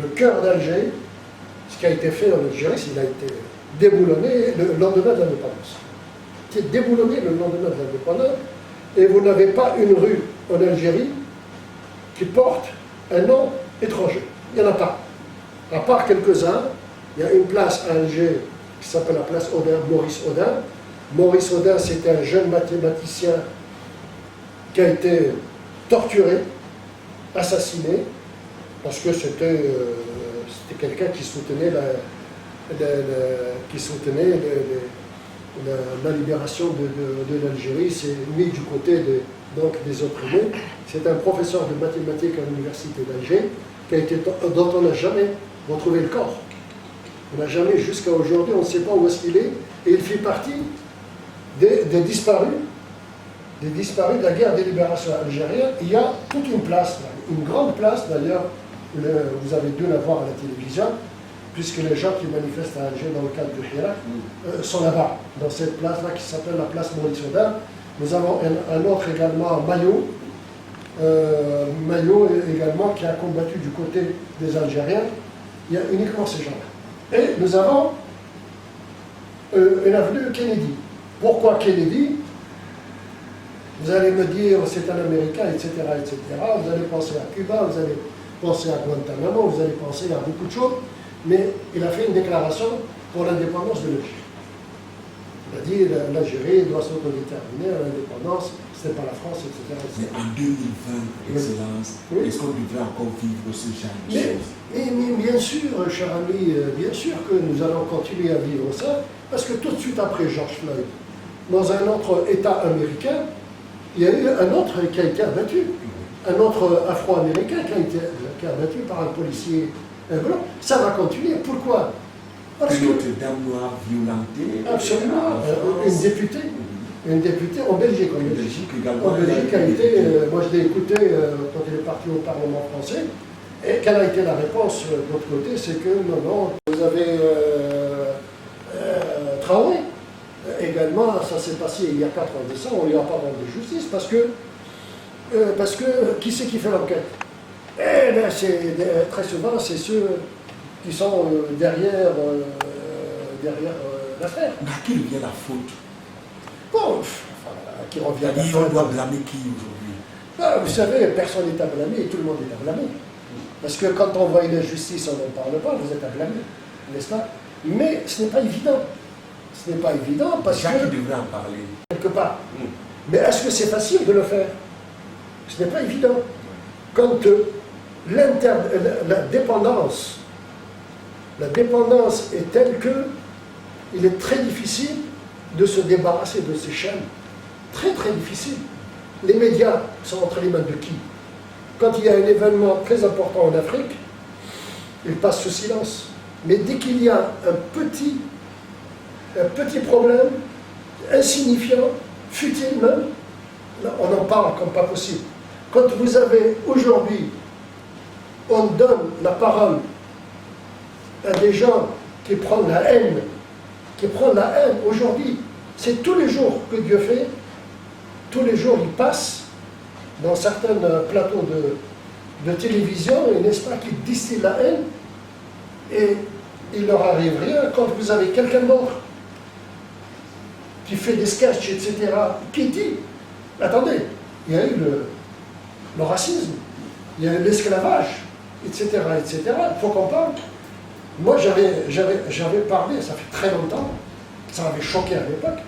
[SPEAKER 9] le cœur d'Alger. Ce qui a été fait en Algérie, c'est qu'il a été déboulonné le lendemain de l'indépendance. Il a été déboulonné le lendemain de l'indépendance, et vous n'avez pas une rue en Algérie qui porte un nom étranger. Il n'y en a pas. À part quelques-uns, il y a une place à Alger qui s'appelle la place Odin, Maurice Odin. Maurice Odin, c'était un jeune mathématicien qui a été torturé, assassiné, parce que c'était quelqu'un qui soutenait la libération de l'Algérie, c'est mis du côté des opprimés. C'est un professeur de mathématiques à l'université d'Alger dont on n'a jamais retrouvé le corps. On n'a jamais, jusqu'à aujourd'hui, on ne sait pas où est-ce qu'il est. Et il fait partie des disparus de la guerre de libération algérienne. Il y a toute une place, une grande place d'ailleurs, vous avez dû la voir à la télévision, puisque les gens qui manifestent à Alger dans le cadre du Hirak sont là-bas, dans cette place-là qui s'appelle la place Maurice Audin. Nous avons un autre également, Maillot également, qui a combattu du côté des Algériens. Il y a uniquement ces gens-là. Et nous avons une avenue Kennedy. Pourquoi Kennedy? Vous allez me dire c'est un Américain, etc., etc. Vous allez penser à Cuba, vous allez penser à Guantanamo, vous allez penser à beaucoup de choses. Mais il a fait une déclaration pour l'indépendance de l'Algérie. Il a dit l'Algérie doit s'autodéterminer à l'indépendance, ce n'est pas la France, etc.
[SPEAKER 10] Mais en 2020, Excellence, est-ce qu'on devrait encore vivre ce genre de choses?
[SPEAKER 9] Mais bien sûr, cher ami, bien sûr que nous allons continuer à vivre ça, parce que tout de suite après George Floyd, dans un autre État américain, il y a eu un autre qui a été abattu, un autre Afro-Américain qui a été abattu par un policier blanc. Ça va continuer. Pourquoi? Parce que
[SPEAKER 10] notre dame noire violentée.
[SPEAKER 9] Absolument. Une députée en Belgique. En Belgique a été, moi je l'ai écouté quand elle est partie au Parlement français, et quelle a été la réponse de l'autre côté? C'est que non, vous avez Traoré. Également, ça s'est passé il y a 4 ans de ça, on ne lui a pas rendu justice parce que qui c'est qui fait l'enquête? Très souvent, c'est ceux qui sont derrière l'affaire.
[SPEAKER 10] À qui revient la faute?
[SPEAKER 9] Bon, qui revient la faute.
[SPEAKER 10] On doit blâmer qui aujourd'hui?
[SPEAKER 9] Vous savez, personne n'est à blâmer et tout le monde est à blâmer. Parce que quand on voit une injustice, on n'en parle pas, vous êtes à blâmer, n'est-ce pas? Mais ce n'est pas évident. Ce n'est pas évident parce que...
[SPEAKER 10] Jacques devrait en parler.
[SPEAKER 9] Quelque part. Mais est-ce que c'est facile de le faire? Ce n'est pas évident. Quand la dépendance est telle que il est très difficile de se débarrasser de ces chaînes. Très très difficile. Les médias sont entre les mains de qui? Quand il y a un événement très important en Afrique, ils passent sous silence. Mais dès qu'il y a un petit problème, insignifiant, futile même, là, on en parle comme pas possible. Quand vous avez aujourd'hui, on donne la parole à des gens qui prennent la haine, aujourd'hui, c'est tous les jours que Dieu fait, tous les jours il passe dans certains plateaux de télévision, et n'est-ce pas, qui distillent la haine, et il leur arrive rien quand vous avez quelqu'un d'autre qui fait des sketchs, etc., qui dit, attendez, il y a eu le racisme, il y a eu l'esclavage, etc., etc., il faut qu'on parle. Moi, j'avais parlé, ça fait très longtemps, ça m'avait choqué à l'époque,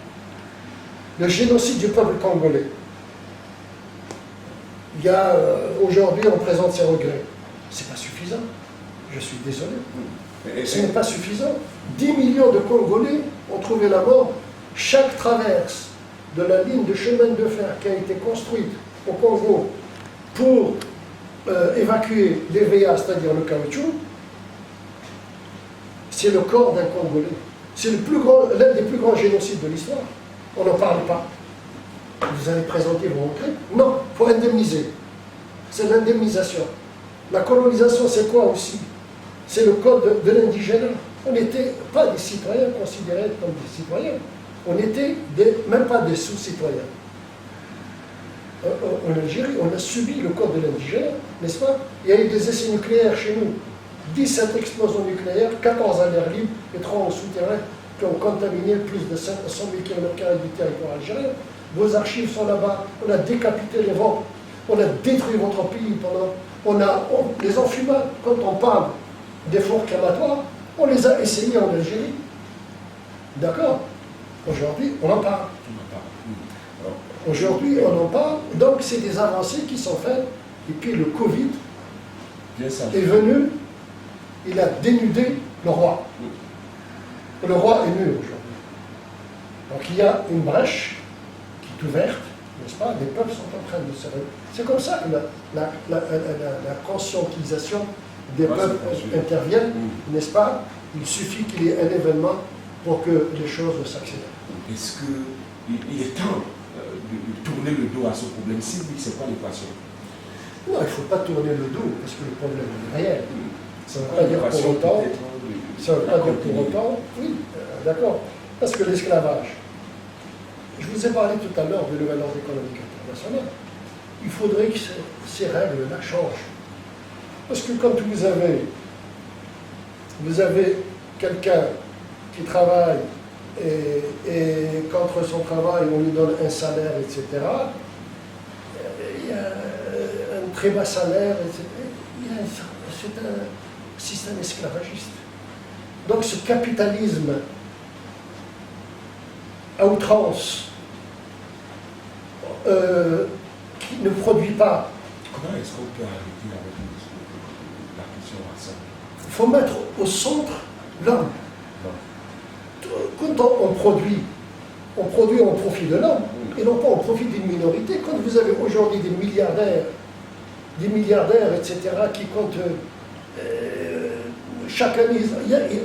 [SPEAKER 9] le génocide du peuple congolais. Il y a, aujourd'hui, on présente ses regrets. C'est pas suffisant, je suis désolé. Ce n'est pas suffisant. 10 millions de Congolais ont trouvé la mort. Chaque traverse de la ligne de chemin de fer qui a été construite au Congo pour évacuer les VA, c'est-à-dire le caoutchouc, c'est le corps d'un Congolais. C'est l'un des plus grands génocides de l'histoire. On n'en parle pas. Vous allez présenter vos regrets? Non, il faut indemniser. C'est l'indemnisation. La colonisation, c'est quoi aussi? C'est le code de l'indigénat. On n'était pas des citoyens considérés comme des citoyens. On n'était même pas des sous-citoyens. En Algérie, on a subi le code de l'indigénat, n'est-ce pas? Il y a eu des essais nucléaires chez nous. 17 explosions nucléaires, 14 à l'air libre et 3 en souterrain qui ont contaminé plus de 100 000 km² du territoire algérien. Vos archives sont là-bas. On a décapité les vents. On a détruit votre pays les enfumats, quand on parle des forts crématoires, on les a essayés en Algérie. D'accord? Aujourd'hui, on en parle. Aujourd'hui, on en parle. Donc, c'est des avancées qui sont faites. Et puis, le Covid est venu, il a dénudé le roi. Le roi est nu aujourd'hui. Donc, il y a une brèche qui est ouverte, n'est-ce pas? Les peuples sont en train de se réveiller. C'est comme ça que la conscientisation des peuples intervient, n'est-ce pas? Il suffit qu'il y ait un événement pour que les choses s'accélèrent.
[SPEAKER 10] Est-ce qu'il est temps de tourner le dos à ce problème? Si oui, c'est quoi l'équation?
[SPEAKER 9] Non, il ne faut pas tourner le dos, parce que le problème est réel. Ça ne veut pas dire pour autant, oui, d'accord, parce que l'esclavage, je vous ai parlé tout à l'heure du nouvel ordre économique international, il faudrait que ces règles-là changent. Parce que quand vous avez quelqu'un qui travaille et qu'entre son travail on lui donne un salaire, etc., il y a un très bas salaire, etc. C'est un système esclavagiste. Donc ce capitalisme à outrance qui ne produit pas.
[SPEAKER 10] Comment est-ce qu'on peut arrêter avec la question à ça?
[SPEAKER 9] Il faut mettre au centre l'homme. Quand on produit au profit de l'homme, et non pas au profit d'une minorité. Quand vous avez aujourd'hui des milliardaires, etc., qui comptent chaque année,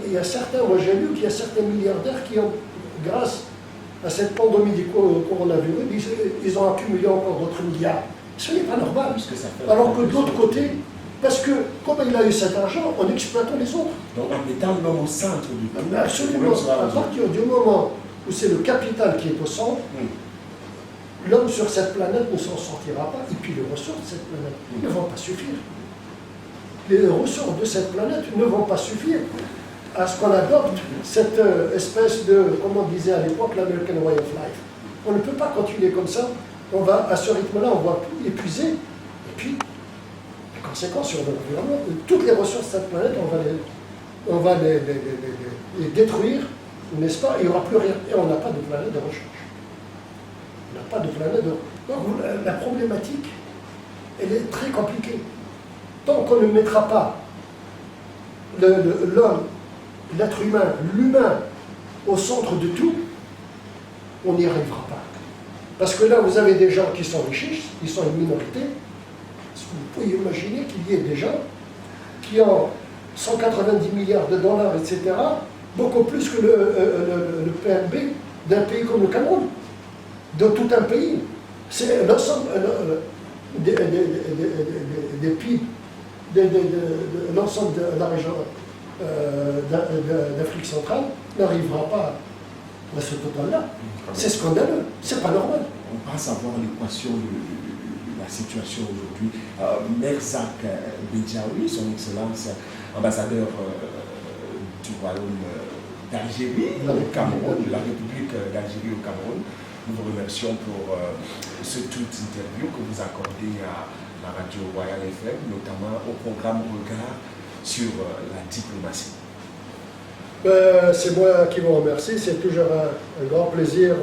[SPEAKER 9] il y a certains, moi j'ai lu qu'il y a certains milliardaires qui ont, grâce à cette pandémie du coronavirus, ils ont accumulé encore d'autres milliards. Ce n'est pas normal. Alors que de l'autre côté, parce que, comme il a eu cet argent, on exploite les autres.
[SPEAKER 10] Donc en mettant l'homme au centre du problème.
[SPEAKER 9] Absolument. À partir du moment où c'est le capital qui est au centre, l'homme sur cette planète ne s'en sortira pas. Et puis les ressources de cette planète ne vont pas suffire. Les ressources de cette planète ne vont pas suffire à ce qu'on adopte cette espèce de, comme on disait à l'époque, l'American Way of Life. On ne peut pas continuer comme ça. On va, à ce rythme-là, on va tout épuiser. Et puis, les conséquences sur l'environnement, toutes les ressources de cette planète, on va les détruire, n'est-ce pas? Il n'y aura plus rien. Et on n'a pas de planète de recherche. On n'a pas de planète de... Donc, la problématique, elle est très compliquée. Tant qu'on ne mettra pas l'homme, l'être humain, l'humain au centre de tout, on n'y arrivera pas. Parce que là, vous avez des gens qui sont riches, ils sont une minorité. Vous pouvez imaginer qu'il y ait des gens qui ont 190 milliards de dollars, etc., beaucoup plus que le PNB d'un pays comme le Cameroun, de tout un pays. C'est l'ensemble des PIB de l'ensemble de la région d'Afrique centrale n'arrivera pas à ce total-là. C'est scandaleux, c'est pas normal.
[SPEAKER 10] On passe à voir l'équation de la situation aujourd'hui. Merzak Bedjaoui, son excellence ambassadeur du royaume d'Algérie au Cameroun, de la République d'Algérie au Cameroun, nous vous remercions pour ce toute interview que vous accordez à la radio Royal FM, notamment au programme Regard sur la diplomatie.
[SPEAKER 9] C'est moi qui vous remercie. C'est toujours un grand plaisir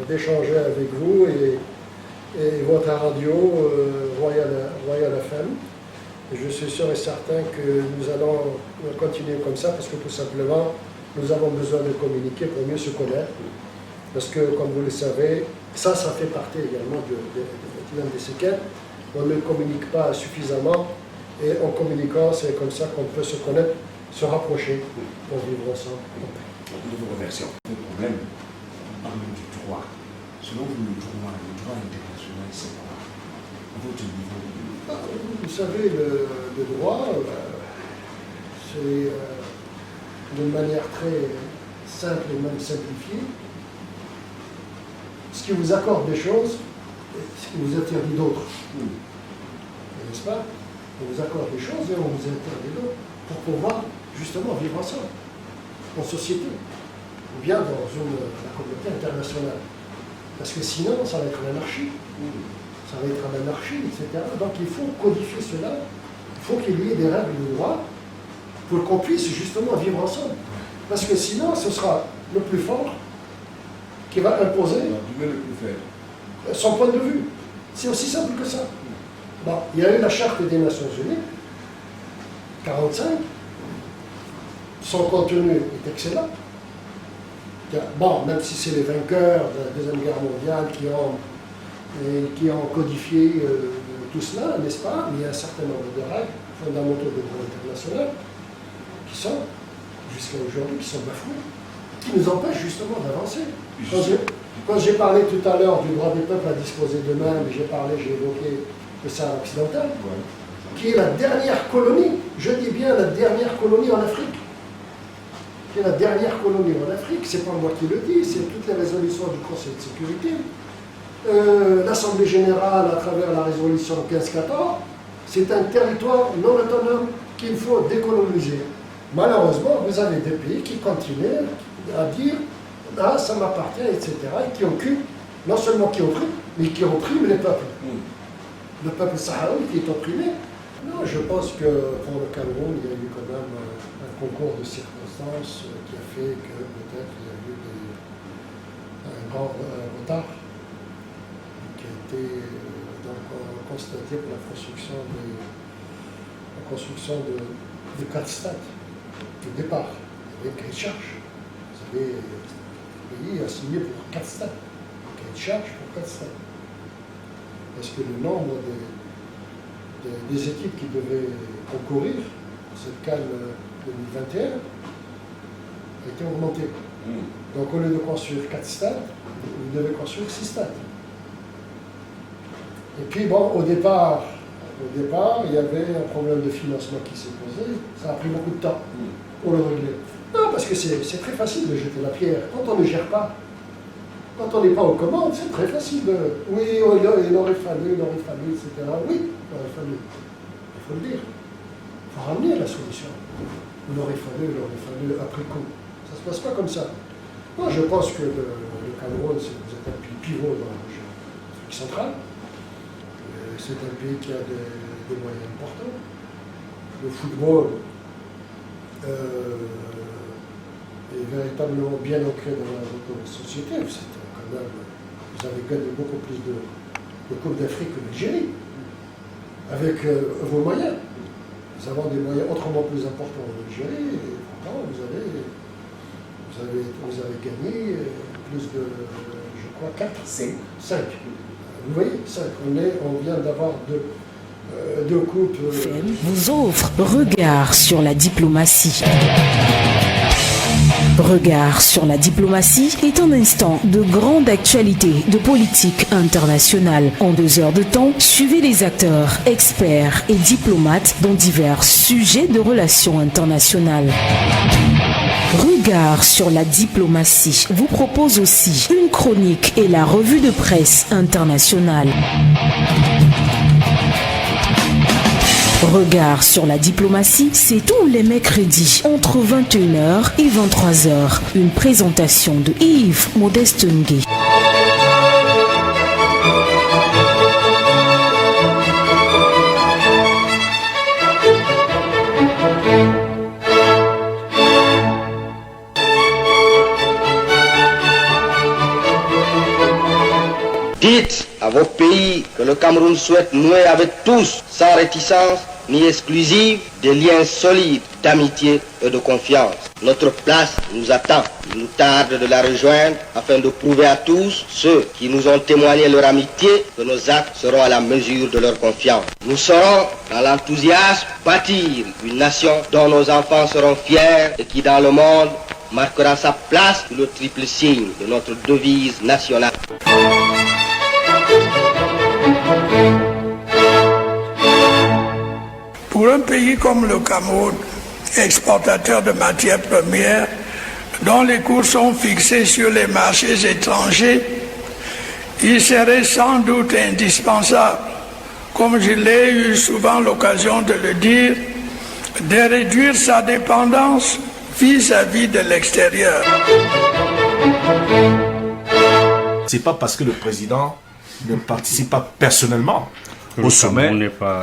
[SPEAKER 9] d'échanger avec vous et votre radio Royal FM. Je suis sûr et certain que nous allons continuer comme ça parce que tout simplement, nous avons besoin de communiquer pour mieux se connaître. Parce que, comme vous le savez, ça fait partie également de l'un des séquelles. On ne communique pas suffisamment et en communiquant, c'est comme ça qu'on peut se connaître, se rapprocher pour vivre ensemble.
[SPEAKER 10] Nous vous remercions. Le problème, on parle du droit. Selon vous, le droit international, c'est quoi? À votre niveau?
[SPEAKER 9] Vous savez, le droit, c'est d'une manière très simple et même simplifiée. Ce qui vous accorde des choses, ce qui vous interdit d'autres. N'est-ce pas? On vous accorde des choses et on vous interdit d'autres pour pouvoir justement vivre ensemble, en société, ou bien dans la communauté internationale. Parce que sinon, ça va être l'anarchie. Ça va être l'anarchie, etc. Donc il faut codifier cela. Il faut qu'il y ait des règles de droit pour qu'on puisse justement vivre ensemble. Parce que sinon, ce sera le plus fort qui va imposer son point de vue. C'est aussi simple que ça. Bon, il y a eu la Charte des Nations Unies, 45. Son contenu est excellent. Bon, même si c'est les vainqueurs de la Deuxième Guerre mondiale qui ont codifié tout cela, n'est-ce pas? Mais il y a un certain nombre de règles fondamentaux du droit international qui sont jusqu'à aujourd'hui, qui sont bafoués, qui nous empêchent justement d'avancer. Quand j'ai parlé tout à l'heure du droit des peuples à disposer d'eux-mêmes, j'ai évoqué le Sahara occidental, qui est la dernière colonie, je dis bien la dernière colonie en Afrique. Qui est la dernière colonie en Afrique, c'est pas moi qui le dis, c'est toutes les résolutions du Conseil de sécurité. L'Assemblée générale, à travers la résolution 1514, c'est un territoire non autonome qu'il faut décoloniser. Malheureusement, vous avez des pays qui continuent à dire « Ah, ça m'appartient », etc., et qui occupent, non seulement qui occupent, mais qui oppriment les peuples. Le peuple sahraoui qui est opprimé. Non, je pense que pour le Cameroun, il y a eu quand même un concours de circonstances qui a fait que peut-être il y a eu un grand retard qui a été constaté pour la construction de 4 stades. Au départ, il y avait cahier de charge. Vous avez le pays a signé pour 4 stades. Cahier de charge pour 4 stades. Parce que le nombre des équipes qui devaient concourir à cette CAN 2021 a été augmenté. Donc au lieu de construire 4 stades, vous devez construire 6 stades. Et puis bon, au départ, il y avait un problème de financement qui s'est posé. Ça a pris beaucoup de temps pour le régler. Non, parce que c'est très facile de jeter la pierre. Quand on ne gère pas, quand on n'est pas aux commandes, c'est très facile de... Oui, il aurait fallu, etc. Oui, il aurait fallu. Il faut le dire. Il faut ramener la solution. Il aurait fallu après coup. Ça ne se passe pas comme ça. Moi, je pense que le Cameroun, vous êtes un pays pivot dans l'Afrique centrale. C'est un pays qui a des moyens importants. Le football est véritablement bien ancré dans notre société. Vous avez gagné beaucoup plus de Coupes d'Afrique que l'Algérie, avec vos moyens. Nous avons des moyens autrement plus importants en Algérie, et pourtant vous avez gagné plus de, je crois, 4, 5. Vous voyez, 5. On vient d'avoir deux coupes.
[SPEAKER 1] Vous offre Regard sur la diplomatie. Regard sur la diplomatie est un instant de grande actualité de politique internationale. En 2 heures de temps, suivez les acteurs, experts et diplomates dans divers sujets de relations internationales. Regard sur la diplomatie vous propose aussi une chronique et la revue de presse internationale. Regard sur la diplomatie, c'est tous les mercredis entre 21h et 23h. Une présentation de Yves Modeste Ngué.
[SPEAKER 2] Dites à vos pays que le Cameroun souhaite nouer avec tous, sans réticence ni exclusive, des liens solides d'amitié et de confiance. Notre place nous attend. Il nous tarde de la rejoindre afin de prouver à tous, ceux qui nous ont témoigné leur amitié, que nos actes seront à la mesure de leur confiance. Nous saurons, dans l'enthousiasme, bâtir une nation dont nos enfants seront fiers et qui, dans le monde, marquera sa place sous le triple signe de notre devise nationale.
[SPEAKER 3] Pour un pays comme le Cameroun, exportateur de matières premières, dont les cours sont fixés sur les marchés étrangers, il serait sans doute indispensable, comme je l'ai eu souvent l'occasion de le dire, de réduire sa dépendance vis-à-vis de l'extérieur.
[SPEAKER 4] C'est pas parce que le président ne participe pas personnellement au sommet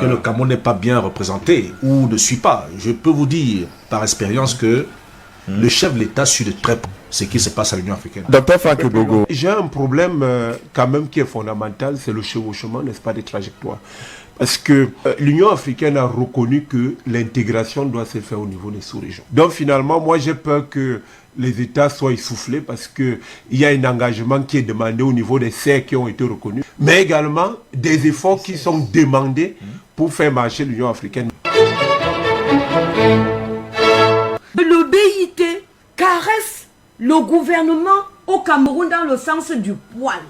[SPEAKER 4] que le Cameroun n'est pas bien représenté ou ne suit pas. Je peux vous dire par expérience que le chef de l'État suit de très près ce qui se passe à l'Union africaine.
[SPEAKER 5] Docteur Franck Bogo.
[SPEAKER 6] J'ai un problème quand même qui est fondamental, c'est le chevauchement, n'est-ce pas, des trajectoires. Parce que l'Union africaine a reconnu que l'intégration doit se faire au niveau des sous-régions. Donc finalement, moi j'ai peur que les États soient essoufflés parce qu'il y a un engagement qui est demandé au niveau des serres qui ont été reconnus, mais également des efforts qui sont demandés pour faire marcher l'Union africaine.
[SPEAKER 7] Le BIT le gouvernement au Cameroun dans le sens du poil.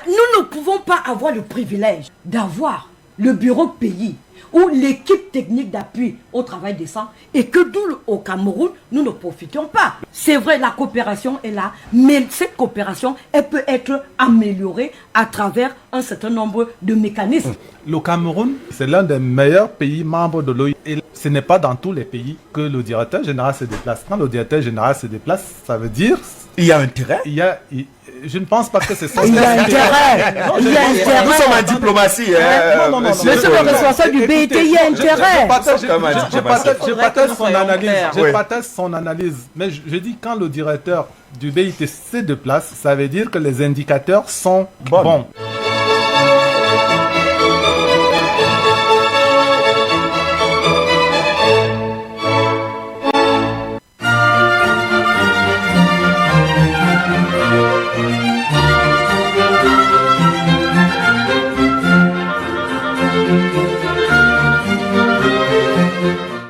[SPEAKER 7] Nous ne pouvons pas avoir le privilège d'avoir le bureau pays ou l'équipe technique d'appui au travail décent et que nous, au Cameroun, nous ne profitions pas. C'est vrai, la coopération est là, mais cette coopération, elle peut être améliorée à travers un certain nombre de mécanismes.
[SPEAKER 8] Le Cameroun, c'est l'un des meilleurs pays membres de l'OIE. Et ce n'est pas dans tous les pays que le directeur général se déplace. Quand le directeur général se déplace, ça veut dire...
[SPEAKER 5] Il y a intérêt.
[SPEAKER 8] Je ne pense pas que c'est ça.
[SPEAKER 7] Il y a intérêt. Il y a intérêt.
[SPEAKER 5] Nous sommes en diplomatie.
[SPEAKER 7] Non. Monsieur le responsable du BIT, il y a intérêt.
[SPEAKER 8] Je partage son analyse. Je partage son analyse. Mais je dis quand le directeur du BIT se déplace, ça veut dire que les indicateurs sont bons.